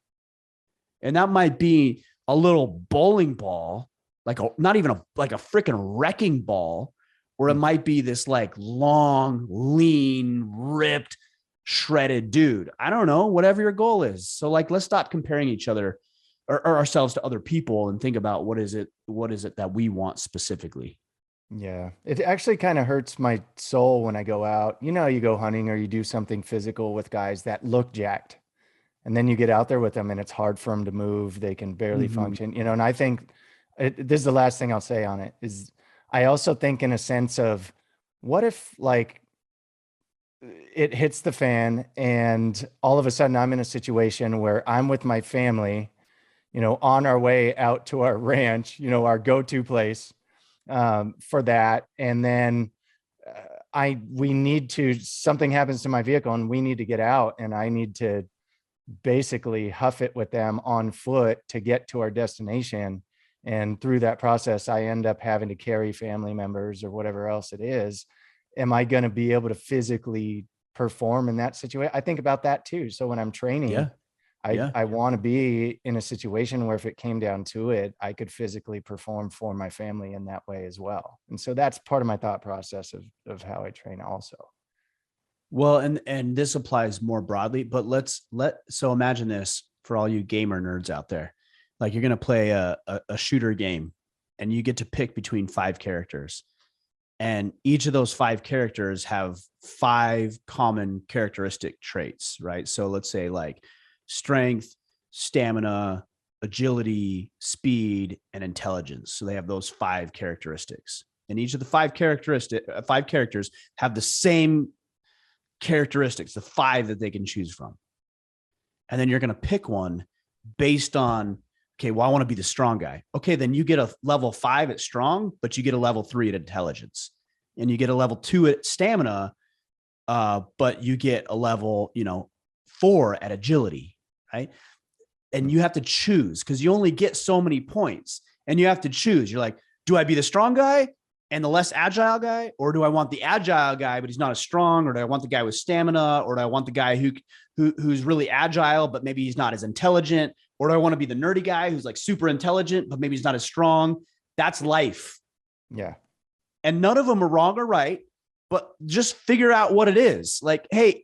And that might be a little bowling ball, like not even a freaking wrecking ball, or it might be this like long, lean, ripped, shredded dude. I don't know, whatever your goal is. So like, let's stop comparing each other or ourselves to other people and think about what is it that we want specifically. Yeah, it actually kind of hurts my soul when I go out. You go hunting or you do something physical with guys that look jacked. And then you get out there with them and it's hard for them to move. They can barely function, and I think this is the last thing I'll say on it is I also think in a sense of what if like it hits the fan and all of a sudden I'm in a situation where I'm with my family, on our way out to our ranch, our go-to place for that. And then something happens to my vehicle and we need to get out and I need to basically huff it with them on foot to get to our destination. And through that process, I end up having to carry family members or whatever else it is. Am I going to be able to physically perform in that situation? I think about that too. So when I'm training, I want to be in a situation where if it came down to it, I could physically perform for my family in that way as well. And so that's part of my thought process of how I train also. Well, and this applies more broadly, but so imagine this for all you gamer nerds out there. Like you're going to play a shooter game and you get to pick between 5 characters. And each of those 5 characters have 5 common characteristic traits, right? So let's say like strength, stamina, agility, speed, and intelligence. So they have those 5 characteristics. And each of the 5 characters have the same characteristics, the 5 that they can choose from. And then you're going to pick one based on, okay, well, I want to be the strong guy. Okay, then you get a level 5 at strong, but you get a level 3 at intelligence. And you get a level 2 at stamina, but you get a level, 4 at agility, right? And you have to choose because you only get so many points and you have to choose. You're like, do I be the strong guy and the less agile guy? Or do I want the agile guy, but he's not as strong? Or do I want the guy with stamina? Or do I want the guy who's really agile, but maybe he's not as intelligent? Or do I want to be the nerdy guy who's like super intelligent, but maybe he's not as strong? That's life. Yeah. And none of them are wrong or right, but just figure out what it is. Like, hey,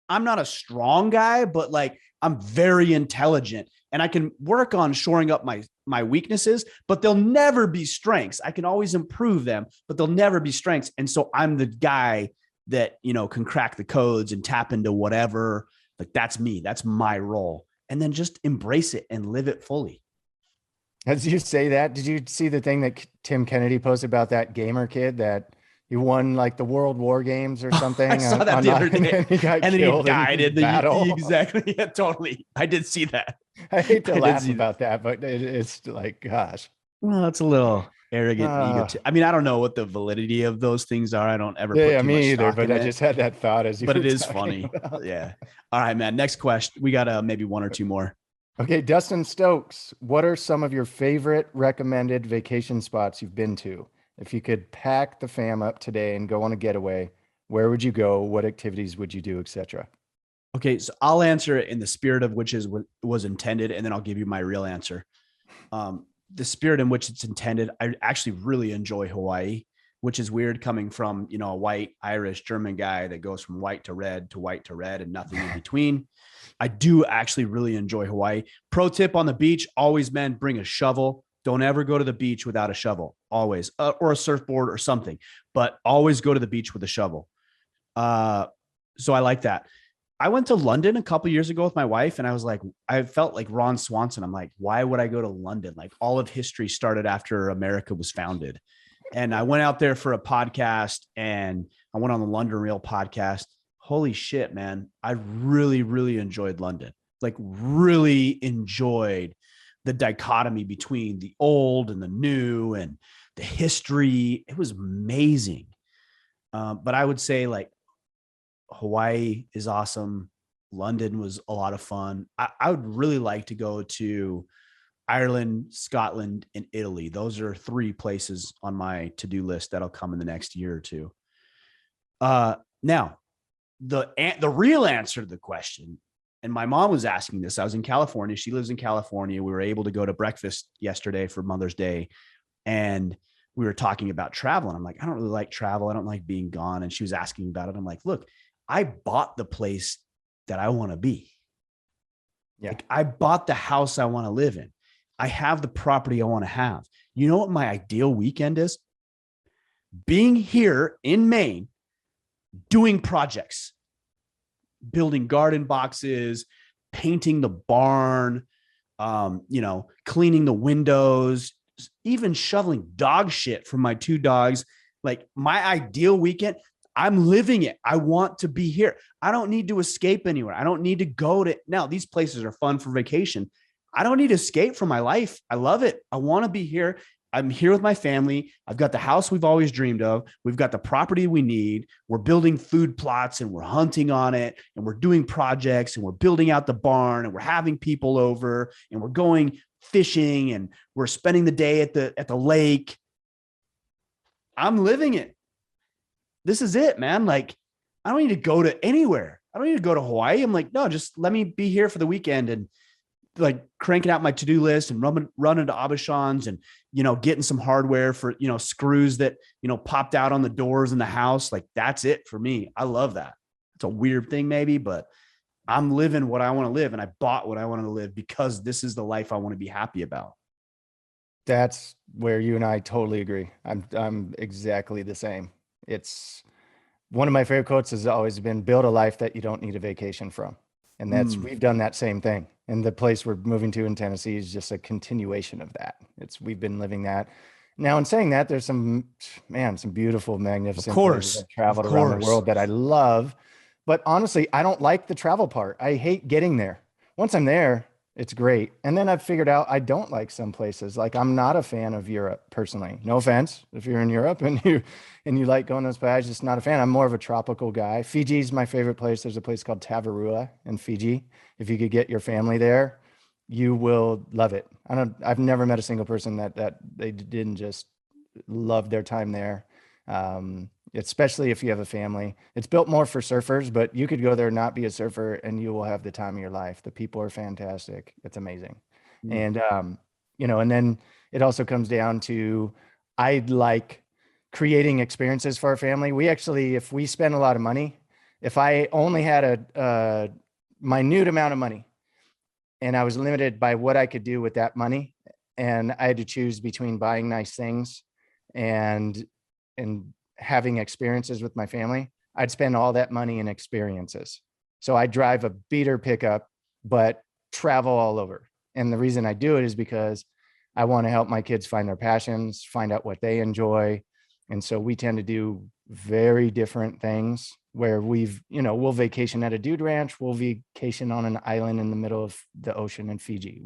I'm not a strong guy, but like I'm very intelligent and I can work on shoring up my weaknesses, but they'll never be strengths. I can always improve them, but they'll never be strengths. And so I'm the guy that, can crack the codes and tap into whatever. Like that's me. That's my role. And then just embrace it and live it fully. As you say that, did you see the thing that Tim Kennedy posted about that gamer kid that he won like the World War games or something? I saw that the other day. And then he died in the battle. Exactly. Yeah, totally. I did see that. I hate to laugh about that, but it's like, gosh. Well, it's a little arrogant ego. I mean, I don't know what the validity of those things are. I don't ever put too me much either, stock but in I just had that thought as you but were it is talking funny. about. Yeah. All right, man. Next question. We got maybe 1 or 2 more. Okay, Dustin Stokes, what are some of your favorite recommended vacation spots you've been to? If you could pack the fam up today and go on a getaway, where would you go? What activities would you do, etc.? Okay, so I'll answer it in the spirit of which was intended, and then I'll give you my real answer. The spirit in which it's intended, I actually really enjoy Hawaii, which is weird coming from, a white, Irish, German guy that goes from white to red and nothing in between. I do actually really enjoy Hawaii. Pro tip on the beach, always, man, bring a shovel. Don't ever go to the beach without a shovel, always, or a surfboard or something, but always go to the beach with a shovel. So I like that. I went to London a couple years ago with my wife and I was like, I felt like Ron Swanson. I'm like, why would I go to London? Like all of history started after America was founded. And I went out there for a podcast and I went on the London Real podcast. Holy shit, man. I really, really enjoyed London. Like really enjoyed the dichotomy between the old and the new and the history. It was amazing. But I would say like Hawaii is awesome. London was a lot of fun. I would really like to go to Ireland, Scotland, and Italy. Those are 3 places on my to-do list that'll come in the next year or 2. Now, the real answer to the question, and my mom was asking this. I was in California. She lives in California. We were able to go to breakfast yesterday for Mother's Day, and we were talking about travel. And I'm like, I don't really like travel. I don't like being gone. And she was asking about it. I'm like, look, I bought the place that I want to be. Yeah. Like I bought the house I want to live in. I have the property I want to have. You know what my ideal weekend is? Being here in Maine, doing projects, building garden boxes, painting the barn, cleaning the windows, even shoveling dog shit for my 2 dogs. Like my ideal weekend, I'm living it. I want to be here. I don't need to escape anywhere. I don't need to go to now. These places are fun for vacation. I don't need to escape from my life. I love it. I want to be here. I'm here with my family. I've got the house we've always dreamed of. We've got the property we need. We're building food plots and we're hunting on it and we're doing projects and we're building out the barn and we're having people over and we're going fishing and we're spending the day at the lake. I'm living it. This is it, man. Like, I don't need to go to anywhere. I don't need to go to Hawaii. I'm like, no, just let me be here for the weekend and like cranking out my to-do list and running to Abishans and, getting some hardware for, screws that, popped out on the doors in the house. Like that's it for me. I love that. It's a weird thing maybe, but I'm living what I want to live, and I bought what I wanted to live because this is the life I want to be happy about. That's where you and I totally agree. I'm exactly the same. It's one of my favorite quotes has always been build a life that you don't need a vacation from. And that's, Mm, we've done that same thing. And the place we're moving to in Tennessee is just a continuation of that. We've been living that. Now, in saying that, there's some, man, some beautiful, of magnificent places course, I've of traveled around the course. world that I love. But honestly, I don't like the travel part. I hate getting there. Once I'm there, it's great. And then I've figured out I don't like some places. Like I'm not a fan of Europe personally. No offense if you're in Europe and you like going to those places, just not a fan. I'm more of a tropical guy. Fiji's my favorite place. There's a place called Tavarua in Fiji. If you could get your family there, you will love it. I've never met a single person that they didn't just love their time there. Especially if you have a family. It's built more for surfers, but you could go there, not be a surfer, and you will have the time of your life. The people are fantastic. It's amazing. Mm. And, and then it also comes down to, I like creating experiences for our family. We actually, if we spend a lot of money, if I only had a minute amount of money and I was limited by what I could do with that money, and I had to choose between buying nice things and having experiences with my family, I'd spend all that money in experiences. So I drive a beater pickup, but travel all over. And the reason I do it is because I want to help my kids find their passions, find out what they enjoy. And so we tend to do very different things where we'll vacation at a dude ranch. We'll vacation on an island in the middle of the ocean in Fiji.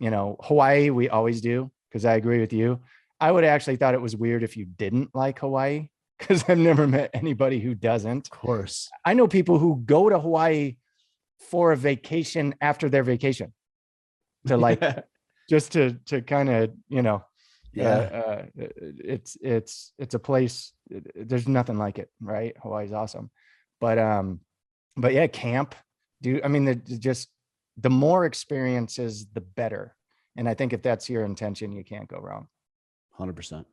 Hawaii, we always do, because I agree with you. I would actually thought it was weird if you didn't like Hawaii, because I've never met anybody who doesn't. Of course. I know people who go to Hawaii for a vacation after their vacation to like, just to kind of, it's a place, there's nothing like it, right? Hawaii's awesome. But yeah, camp, just the more experiences, the better. And I think if that's your intention, you can't go wrong. 100%.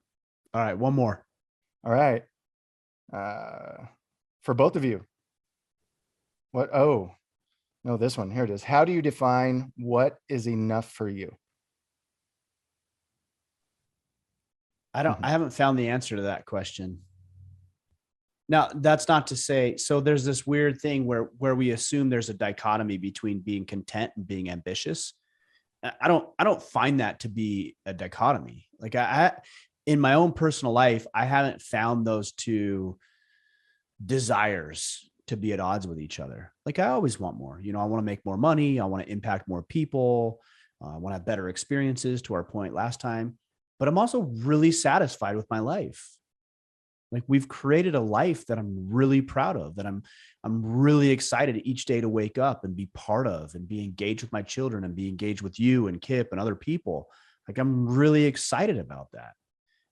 All right. One more. All right. For both of you. Oh, no, this one. Here it is. How do you define what is enough for you? I haven't found the answer to that question. Now, that's not to say, so there's this weird thing where we assume there's a dichotomy between being content and being ambitious. I don't find that to be a dichotomy. Like I in my own personal life, I haven't found those two desires to be at odds with each other. Like I always want more. I want to make more money. I want to impact more people. I want to have better experiences, to our point last time. But I'm also really satisfied with my life. Like we've created a life that I'm really proud of, that I'm really excited each day to wake up and be part of and be engaged with my children and be engaged with you and Kip and other people. Like I'm really excited about that.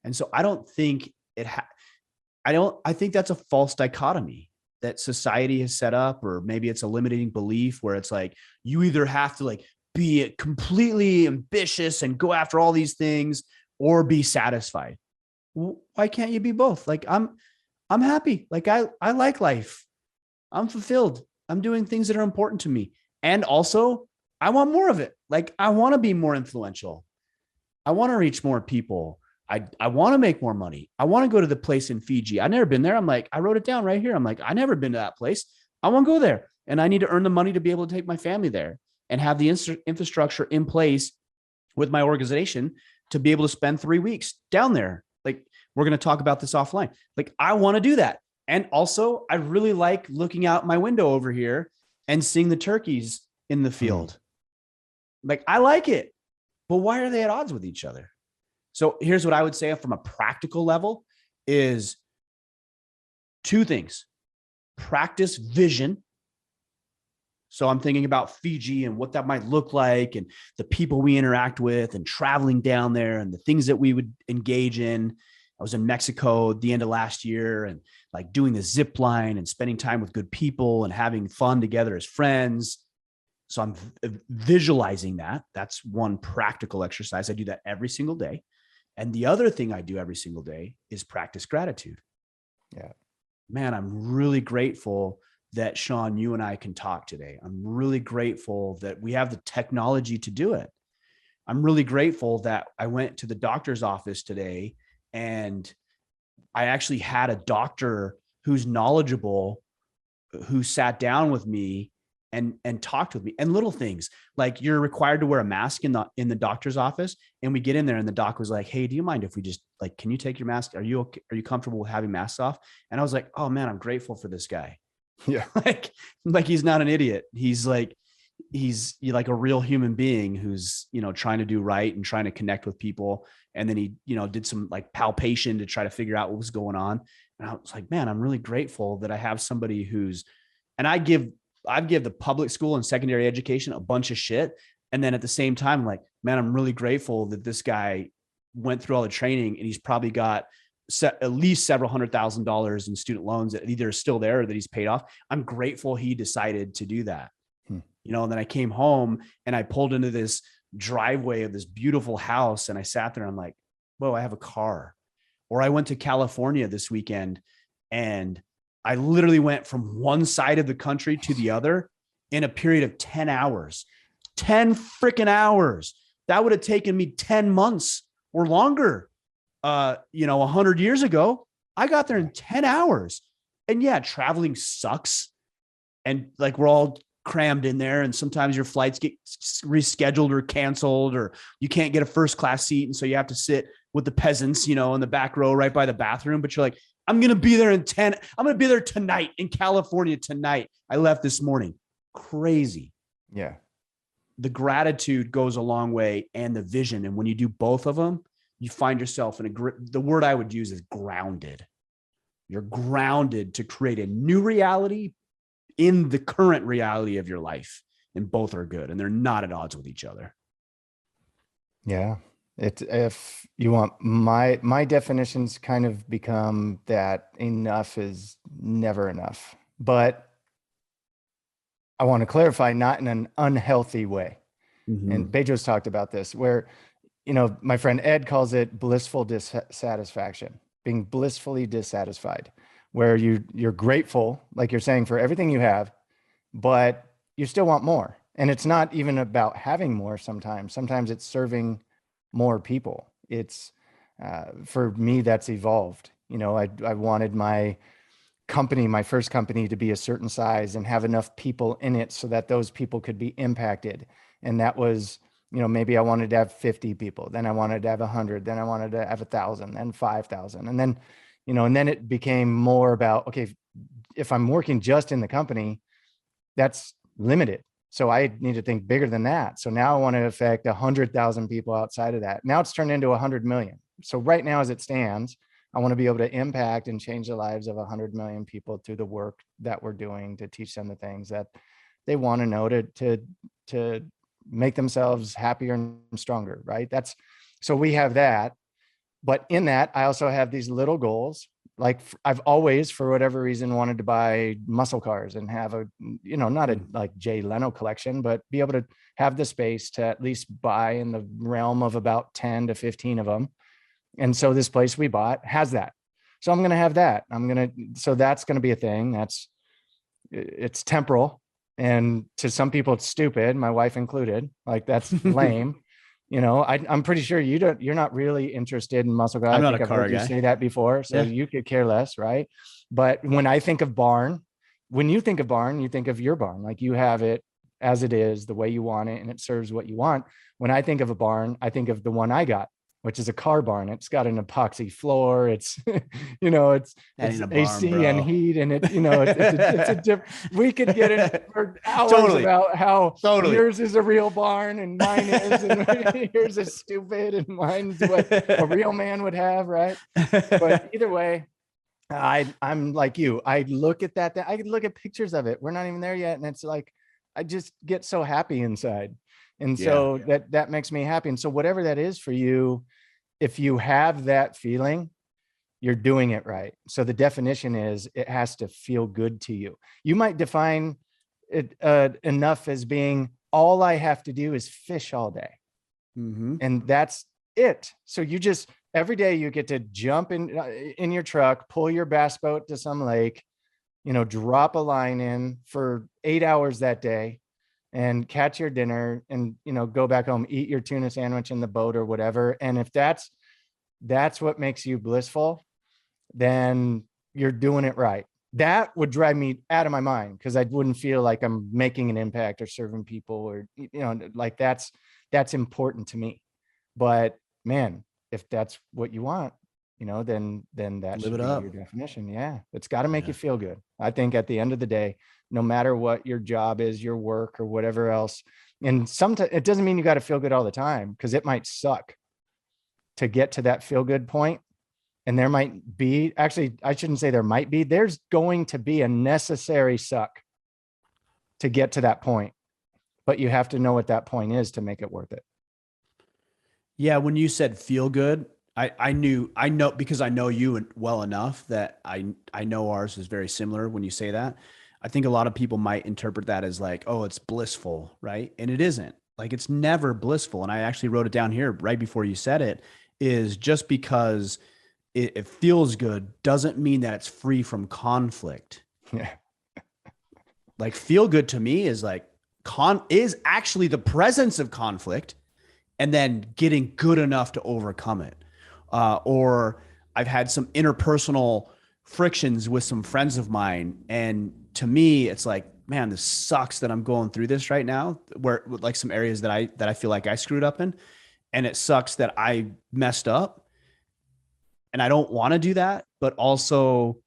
And so I don't think I think that's a false dichotomy that society has set up, or maybe it's a limiting belief where it's like, you either have to like be completely ambitious and go after all these things or be satisfied. Why can't you be both? Like I'm happy. Like I like life. I'm fulfilled. I'm doing things that are important to me. And also I want more of it. Like I want to be more influential. I want to reach more people. I want to make more money. I want to go to the place in Fiji. I've never been there. I'm like, I wrote it down right here. I'm like, I never been to that place. I want to go there. And I need to earn the money to be able to take my family there and have the infrastructure in place with my organization to be able to spend 3 weeks down there. Like we're going to talk about this offline. Like I want to do that. And also I really like looking out my window over here and seeing the turkeys in the field. Like I like it, but why are they at odds with each other? So here's what I would say from a practical level is 2 things. Practice vision. So I'm thinking about Fiji and what that might look like and the people we interact with and traveling down there and the things that we would engage in. I was in Mexico at the end of last year and like doing the zip line and spending time with good people and having fun together as friends. So I'm visualizing that. That's one practical exercise. I do that every single day. And the other thing I do every single day is practice gratitude. Yeah. Man, I'm really grateful that, Sean, you and I can talk today. I'm really grateful that we have the technology to do it. I'm really grateful that I went to the doctor's office today and I actually had a doctor who's knowledgeable, who sat down with me and talked with me. And little things like, you're required to wear a mask in the doctor's office, and we get in there and the doc was like, hey, do you mind if we just, like, can you take your mask? Are you okay? Are you comfortable with having masks off? And I was like, oh man, I'm grateful for this guy. Yeah. like he's not an idiot. He's like a real human being who's, trying to do right and trying to connect with people. And then he, did some like palpation to try to figure out what was going on. And I was like, man, I'm really grateful that I have somebody and I give the public school and secondary education a bunch of shit. And then at the same time, like, man, I'm really grateful that this guy went through all the training and he's probably got at least several $100,000 in student loans that either are still there or that he's paid off. I'm grateful he decided to do that. And then I came home and I pulled into this driveway of this beautiful house and I sat there and I'm like, whoa, I have a car. Or I went to California this weekend and I literally went from one side of the country to the other in a period of 10 hours, 10 freaking hours. That would have taken me 10 months or longer. 100 years ago, I got there in 10 hours. And yeah, traveling sucks. And like, we're all crammed in there. And sometimes your flights get rescheduled or canceled, or you can't get a first class seat. And so you have to sit with the peasants, in the back row, right by the bathroom. But you're like, I'm going to be there I'm going to be there tonight in California tonight. I left this morning. Crazy. Yeah. The gratitude goes a long way, and the vision. And when you do both of them, you find yourself the word I would use is grounded. You're grounded to create a new reality in the current reality of your life. And both are good, and they're not at odds with each other. Yeah. If you want, my definitions kind of become that enough is never enough, but I want to clarify, not in an unhealthy way. Mm-hmm. And Pedro's talked about this, where, my friend Ed calls it blissful dissatisfaction, being blissfully dissatisfied, where you're grateful, like you're saying, for everything you have, but you still want more. And it's not even about having more. Sometimes it's serving more people. It's, for me, that's evolved. I wanted my first company to be a certain size and have enough people in it so that those people could be impacted. And that was, maybe I wanted to have 50 people, then I wanted to have 100, then I wanted to have 1,000, then 5,000. And then, and then it became more about, okay, if I'm working just in the company, that's limited. So I need to think bigger than that. So now I want to affect 100,000 people outside of that. Now it's turned into 100 million. So right now, as it stands, I want to be able to impact and change the lives of 100 million people through the work that we're doing to teach them the things that they want to know to make themselves happier and stronger, right? So we have that. But in that, I also have these little goals. Like, I've always, for whatever reason, wanted to buy muscle cars and have not a like Jay Leno collection, but be able to have the space to at least buy in the realm of about 10 to 15 of them. And so this place we bought has that. So I'm going to have that. So that's going to be a thing. It's temporal. And to some people, it's stupid, my wife included. Like, that's lame. I'm pretty sure you're not really interested in muscle cars. I'm not a car guy. You say that before, so you could care less, right? But when I think of barn, you think of your barn, like you have it as it is, the way you want it, and it serves what you want. When I think of a barn, I think of the one I got, which is a car barn. It's got an epoxy floor. It's, it's AC barn, and heat, and it's a different. We could get in for hours about how yours is a real barn and mine is, and yours is stupid and mine's what a real man would have, right? But either way, I'm like you. I look at that. I could look at pictures of it. We're not even there yet, and it's like I just get so happy inside. And so that makes me happy. And so whatever that is for you, if you have that feeling, you're doing it right. So the definition is it has to feel good to you. You might define it enough as being, all I have to do is fish all day. Mm-hmm. And that's it. So you just, every day you get to jump in your truck, pull your bass boat to some lake, drop a line in for 8 hours that day and catch your dinner and, go back home, eat your tuna sandwich in the boat or whatever. And if that's what makes you blissful, then you're doing it right. That would drive me out of my mind because I wouldn't feel like I'm making an impact or serving people or, like that's important to me. But man, if that's what you want, then that Live should it be up. your definition. Yeah. It's got to make Yeah. you feel good. I think at the end of the day, no matter what your job is, your work or whatever else, and sometimes it doesn't mean you got to feel good all the time because it might suck to get to that feel good point. And there might be, actually, I shouldn't say there might be, there's going to be a necessary suck to get to that point, but you have to know what that point is to make it worth it. Yeah. When you said feel good, I know because I know you well enough that I know ours is very similar when you say that. I think a lot of people might interpret that as like, oh, it's blissful, right? And it isn't. Like it's never blissful. And I actually wrote it down here right before you said it, is just because it feels good doesn't mean that it's free from conflict. Yeah. Like feel good to me is like is actually the presence of conflict and then getting good enough to overcome it. Or I've had some interpersonal frictions with some friends of mine. And to me, it's like, man, this sucks that I'm going through this right now, where like some areas that I feel like I screwed up in. And it sucks that I messed up. And I don't want to do that, but also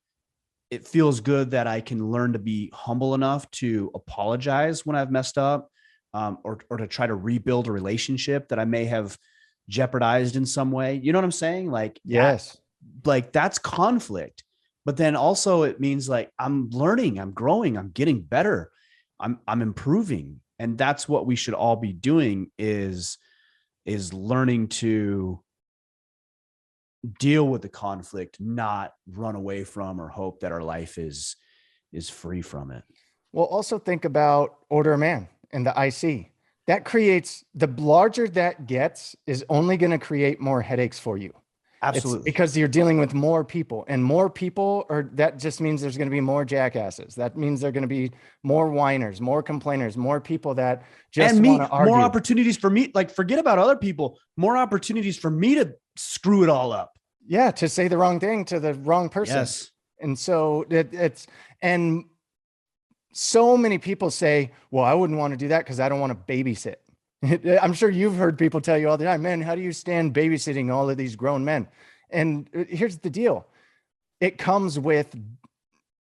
it feels good that I can learn to be humble enough to apologize when I've messed up, or to try to rebuild a relationship that I may have jeopardized in some way. You know what I'm saying? Like yes, that's conflict. But then also it means like I'm learning, I'm growing, I'm getting better, I'm improving. And that's what we should all be doing is learning to deal with the conflict, not run away from or hope that our life is free from it. Well, also think about Order of Man and the IC. That creates, the larger that gets is only going to create more headaches for you. Absolutely. It's because you're dealing with more people, and more people that just means there's going to be more jackasses. That means there are going to be more whiners, more complainers, more people that just want to argue. More opportunities for me. Like forget about other people, more opportunities for me to screw it all up. Yeah. To say the wrong thing to the wrong person. Yes. And so and so many people say, well, I wouldn't want to do that because I don't want to babysit. I'm sure you've heard people tell you all the time, man, how do you stand babysitting all of these grown men? And here's the deal. It comes with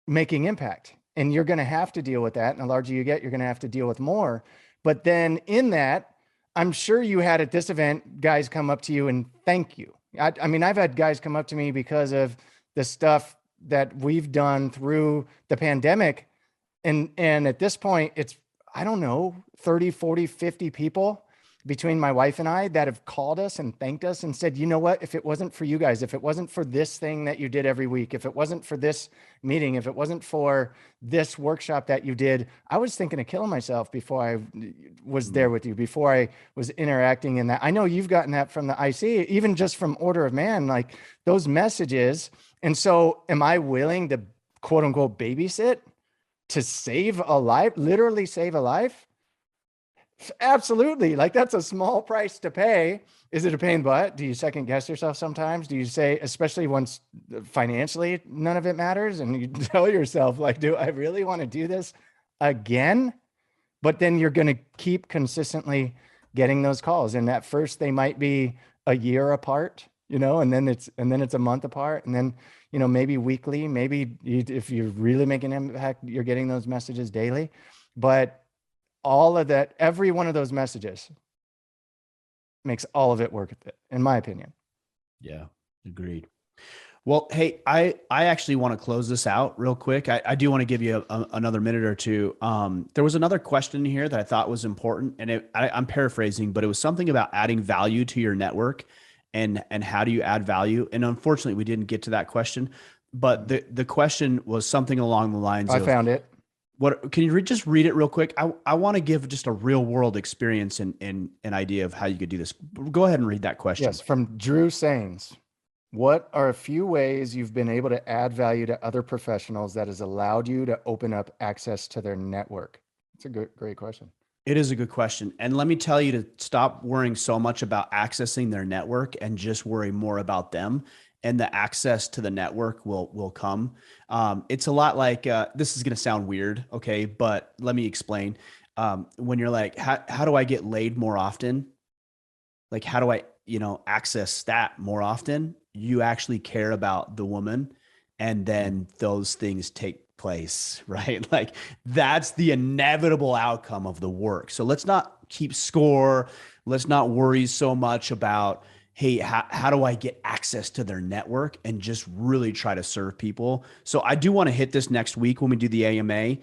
making impact, and you're going to have to deal with that. And the larger you get, you're going to have to deal with more. But then in that, I'm sure you had at this event, guys come up to you and thank you. I mean, I've had guys come up to me because of the stuff that we've done through the pandemic. And at this point, it's, I don't know, 30, 40, 50 people between my wife and I that have called us and thanked us and said, you know what, if it wasn't for you guys, if it wasn't for this thing that you did every week, if it wasn't for this meeting, if it wasn't for this workshop that you did, I was thinking of killing myself before I was there with you, before I was interacting in that. I know you've gotten that from the IC, even just from Order of Man, like those messages. And so am I willing to quote unquote babysit to save a life, literally save a life? Absolutely. Like that's a small price to pay. Is it a pain in the butt? Do you second guess yourself sometimes? Do you say, especially once financially, none of it matters, and you tell yourself like, do I really want to do this again? But then you're going to keep consistently getting those calls. And at first they might be a year apart, and then it's a month apart. And then, maybe weekly, maybe if you're really making an impact, you're getting those messages daily. But all of that, every one of those messages makes all of it worth it, in my opinion. Yeah, agreed. Well, hey, I actually want to close this out real quick. I do want to give you another minute or two. There was another question here that I thought was important, and I'm paraphrasing, but it was something about adding value to your network and how do you add value? And unfortunately, we didn't get to that question, but the question was something along the lines of, I found it. What can you just read it real quick? I want to give just a real world experience and an idea of how you could do this. Go ahead and read that question. Yes, from Drew Sains. What are a few ways you've been able to add value to other professionals that has allowed you to open up access to their network? It's a great question. It is a good question. And let me tell you to stop worrying so much about accessing their network and just worry more about them. And the access to the network will come. It's a lot like this is going to sound weird, okay? But let me explain. When you're like, how do I get laid more often? Like, how do I, access that more often? You actually care about the woman, and then those things take place, right? Like, that's the inevitable outcome of the work. So let's not keep score. Let's not worry so much about, hey, how do I get access to their network, and just really try to serve people. So I do want to hit this next week when we do the AMA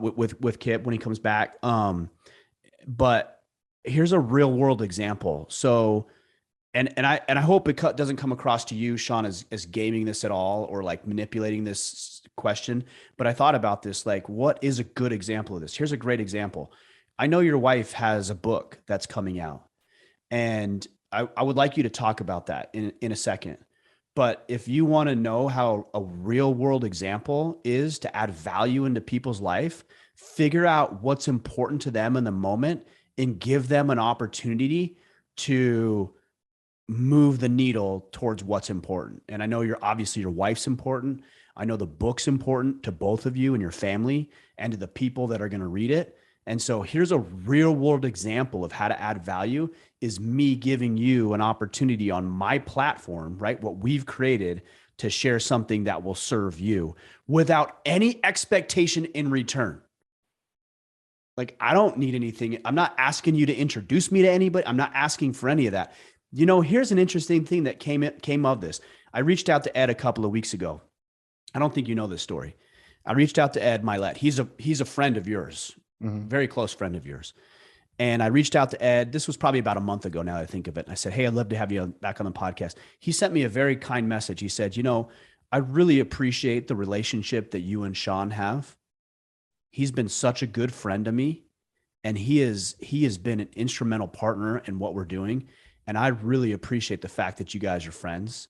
with Kip when he comes back. But here's a real world example. So, and I hope it doesn't come across to you, Sean, as gaming this at all, or like manipulating this question. But I thought about this, like, what is a good example of this? Here's a great example. I know your wife has a book that's coming out, and I would like you to talk about that in a second. But if you want to know how a real world example is to add value into people's life, figure out what's important to them in the moment and give them an opportunity to move the needle towards what's important. And I know obviously your wife's important. I know the book's important to both of you and your family and to the people that are going to read it. And so here's a real world example of how to add value is me giving you an opportunity on my platform, right? What we've created to share something that will serve you without any expectation in return. Like, I don't need anything. I'm not asking you to introduce me to anybody. I'm not asking for any of that. Here's an interesting thing that came of this. I reached out to Ed a couple of weeks ago. I don't think you know this story. I reached out to Ed Milet. He's a friend of yours, very close friend of yours. And I reached out to Ed. This was probably about a month ago now that I think of it. And I said, hey, I'd love to have you back on the podcast. He sent me a very kind message. He said, I really appreciate the relationship that you and Sean have. He's been such a good friend to me, and he has been an instrumental partner in what we're doing. And I really appreciate the fact that you guys are friends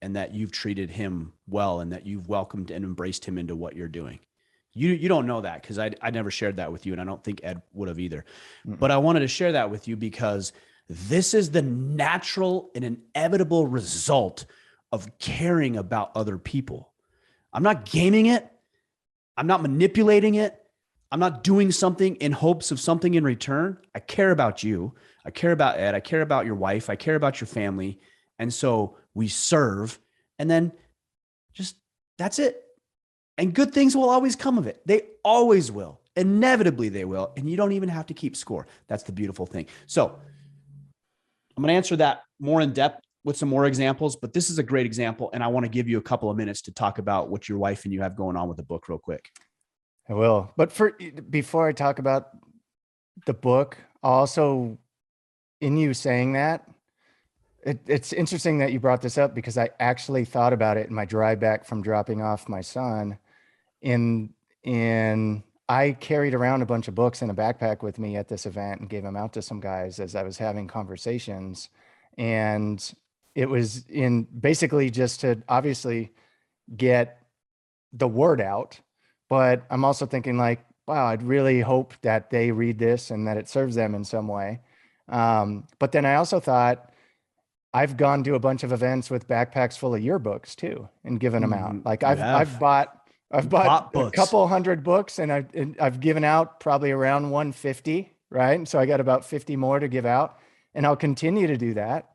and that you've treated him well and that you've welcomed and embraced him into what you're doing. You don't know that because I never shared that with you, and I don't think Ed would have either. But I wanted to share that with you because this is the natural and inevitable result of caring about other people. I'm not gaming it. I'm not manipulating it. I'm not doing something in hopes of something in return. I care about you. I care about Ed. I care about your wife. I care about your family. And so we serve, and then just that's it. And good things will always come of it. They always will. Inevitably, they will. And you don't even have to keep score. That's the beautiful thing. So I'm going to answer that more in depth with some more examples, but this is a great example. And I want to give you a couple of minutes to talk about what your wife and you have going on with the book real quick. I will. But before I talk about the book, also in you saying that, it's interesting that you brought this up because I actually thought about it in my drive back from dropping off my son. I carried around a bunch of books in a backpack with me at this event and gave them out to some guys as I was having conversations. And it was in basically just to obviously get the word out. But I'm also thinking like, wow, I'd really hope that they read this and that it serves them in some way. But then I also thought I've gone to a bunch of events with backpacks full of yearbooks too and given them out. Like I've bought a couple hundred books and I've given out probably around 150, right? And so I got about 50 more to give out, and I'll continue to do that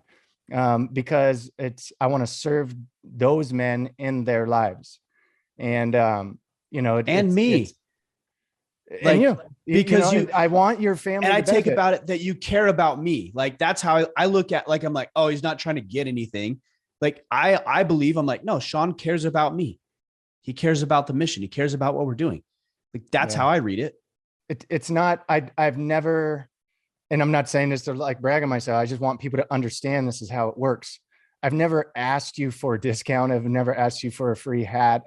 because I want to serve those men in their lives. And, because I want your family. And I take about it that you care about me. Like, that's how I look at, like, I'm like, oh, he's not trying to get anything. Like I believe I'm like, no, Sean cares about me. He cares about the mission. He cares about what we're doing. Like, that's how I read it. It's not, I've never, and I'm not saying this to like brag on myself. I just want people to understand this is how it works. I've never asked you for a discount. I've never asked you for a free hat.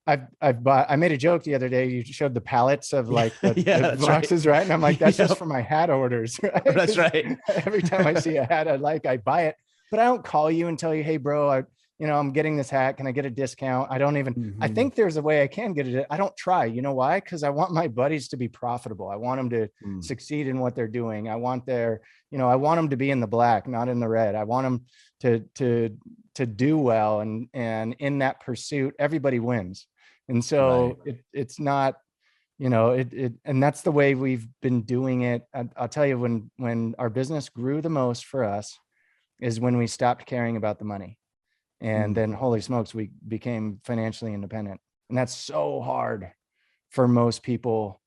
I've bought, I made a joke the other day. You showed the pallets of like the boxes, right? And I'm like, that's just for my hat orders. Right? That's right. Every time I see a hat I buy it, but I don't call you and tell you, hey bro, I'm getting this hat. Can I get a discount? I don't even, I think there's a way I can get it. I don't try. You know why? Because I want my buddies to be profitable. I want them to succeed in what they're doing. I want I want them to be in the black, not in the red. I want them to do well. And in that pursuit, everybody wins. And so it's not, and that's the way we've been doing it. I'll tell you, when our business grew the most for us is when we stopped caring about the money. And then holy smokes, we became financially independent. And that's so hard for most people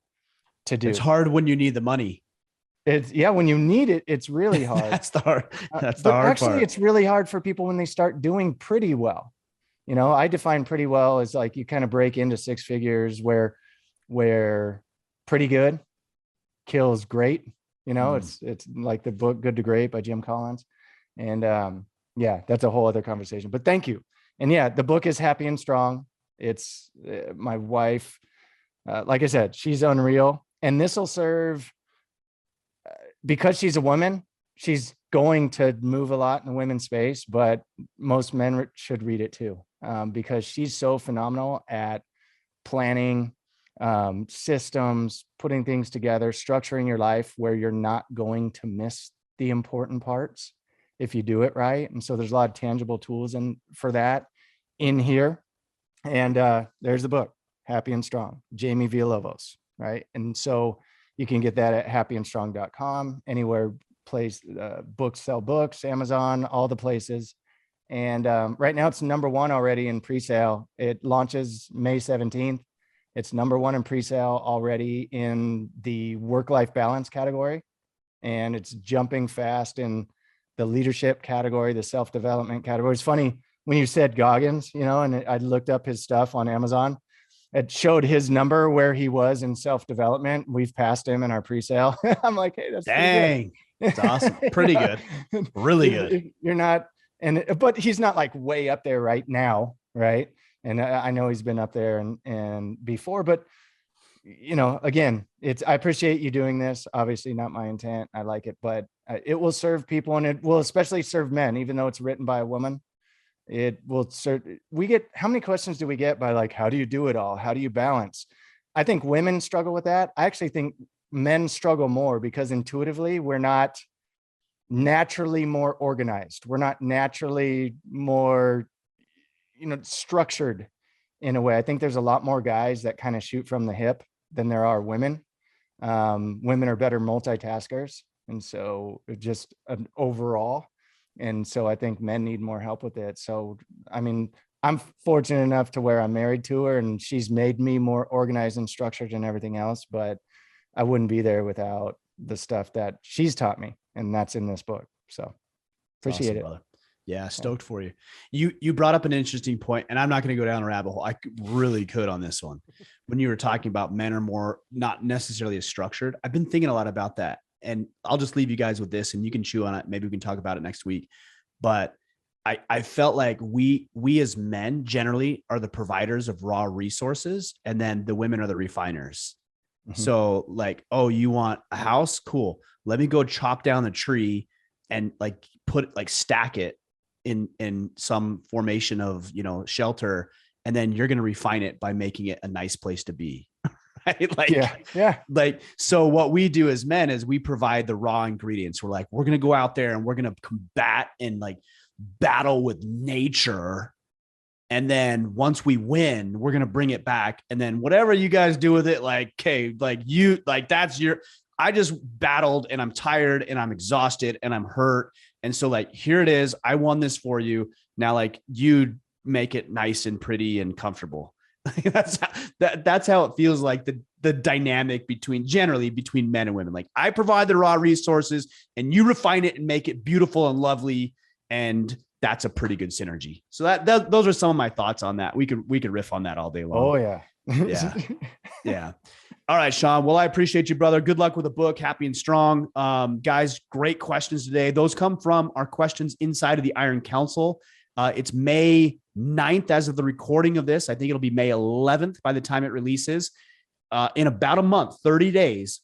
to do. It's hard when you need the money. When you need it, it's really hard. That's the hard part. It's really hard for people when they start doing pretty well. I define pretty well as like you kind of break into six figures where pretty good kills great. It's like the book Good to Great by Jim Collins. And that's a whole other conversation, but thank you. And the book is Happy and Strong. It's my wife. Like I said, she's unreal. And this will serve, because she's a woman, she's going to move a lot in the women's space, but most men should read it too, because she's so phenomenal at planning systems, putting things together, structuring your life where you're not going to miss the important parts if you do it right. And so there's a lot of tangible tools for that in here. And there's the book, Happy and Strong, Jamie Villalobos, right? And so you can get that at happyandstrong.com, anywhere books sell books, Amazon, all the places. And right now it's number one already in pre-sale. It launches May 17th. It's number one in pre-sale already in the work-life balance category. And it's jumping fast in the leadership category, the self-development category. It's funny when you said Goggins, and I looked up his stuff on Amazon. It showed his number where he was in self-development. We've passed him in our pre-sale. I'm like, hey, that's dang. That's awesome. Pretty good. Really good. You're not, but he's not like way up there right now. Right. And I know he's been up there and before, but again, I appreciate you doing this. Obviously not my intent. I like it, but it will serve people, and it will especially serve men, even though it's written by a woman. It will serve. How many questions do we get by like, how do you do it all? How do you balance? I think women struggle with that. I actually think men struggle more because intuitively we're not naturally more organized. We're not naturally more, structured in a way. I think there's a lot more guys that kind of shoot from the hip than there are women. Women are better multitaskers. And so just an overall. And so I think men need more help with it. So, I mean, I'm fortunate enough to where I'm married to her and she's made me more organized and structured and everything else, but I wouldn't be there without the stuff that she's taught me. And that's in this book. So appreciate it. Brother. Yeah. Stoked for you. You brought up an interesting point, and I'm not going to go down a rabbit hole. I really could on this one. When you were talking about men are more, not necessarily as structured. I've been thinking a lot about that, and I'll just leave you guys with this and you can chew on it. Maybe we can talk about it next week, but I felt like we as men generally are the providers of raw resources, and then the women are the refiners. Mm-hmm. So like, oh, you want a house? Cool. Let me go chop down the tree and stack it in some formation of, shelter. And then you're going to refine it by making it a nice place to be. Right? So what we do as men is we provide the raw ingredients. We're like, we're going to go out there and we're going to combat and battle with nature. And then once we win, we're going to bring it back. And then whatever you guys do with it, I just battled and I'm tired and I'm exhausted and I'm hurt. And so here it is. I won this for you. Now, you make it nice and pretty and comfortable. That's how it feels like the dynamic between men and women. I provide the raw resources and you refine it and make it beautiful and lovely. And that's a pretty good synergy. So those are some of my thoughts on that. We could riff on that all day long. Oh yeah. Yeah. Yeah. All right, Sean. Well, I appreciate you, brother. Good luck with the book, Happy and Strong. Guys, great questions today. Those come from our questions inside of the Iron Council. It's May 9th as of the recording of this. I think it'll be May 11th by the time it releases. In about a month, 30 days,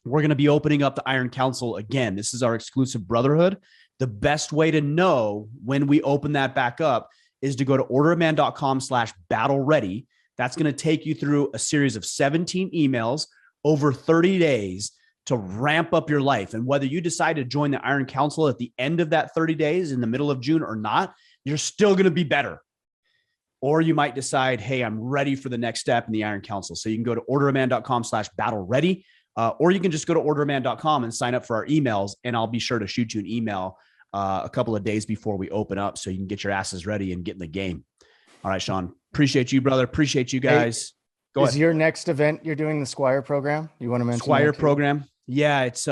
we're going to be opening up the Iron Council again. This is our exclusive brotherhood. The best way to know when we open that back up is to go to orderofman.com/battle ready. That's going to take you through a series of 17 emails over 30 days to ramp up your life. And whether you decide to join the Iron Council at the end of that 30 days in the middle of June or not, you're still going to be better. Or you might decide, hey, I'm ready for the next step in the Iron Council. So you can go to orderofman.com/battle ready, or you can just go to orderofman.com and sign up for our emails. And I'll be sure to shoot you an email a couple of days before we open up so you can get your asses ready and get in the game. All right, Sean. Appreciate you, brother. Appreciate you guys. Go ahead. Is your next event you're doing the Squire program? You want to mention Squire program? Yeah, it's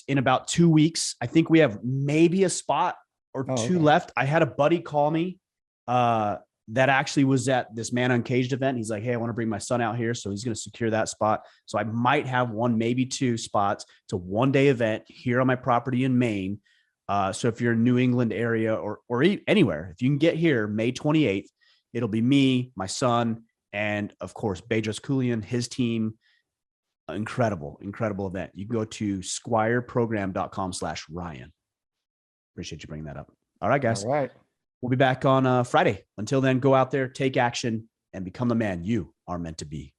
in about 2 weeks. I think we have maybe a spot or two left. I had a buddy call me that actually was at this Man Uncaged event. He's like, hey, I want to bring my son out here. So he's going to secure that spot. So I might have one, maybe two spots. It's a 1-day event here on my property in Maine. So if you're in New England area or anywhere, if you can get here May 28th, it'll be me, my son, and of course, Bedros Keuilian, his team. Incredible event. You can go to squireprogram.com/Ryan. Appreciate you bringing that up. All right, guys. All right. We'll be back on Friday. Until then, go out there, take action, and become the man you are meant to be.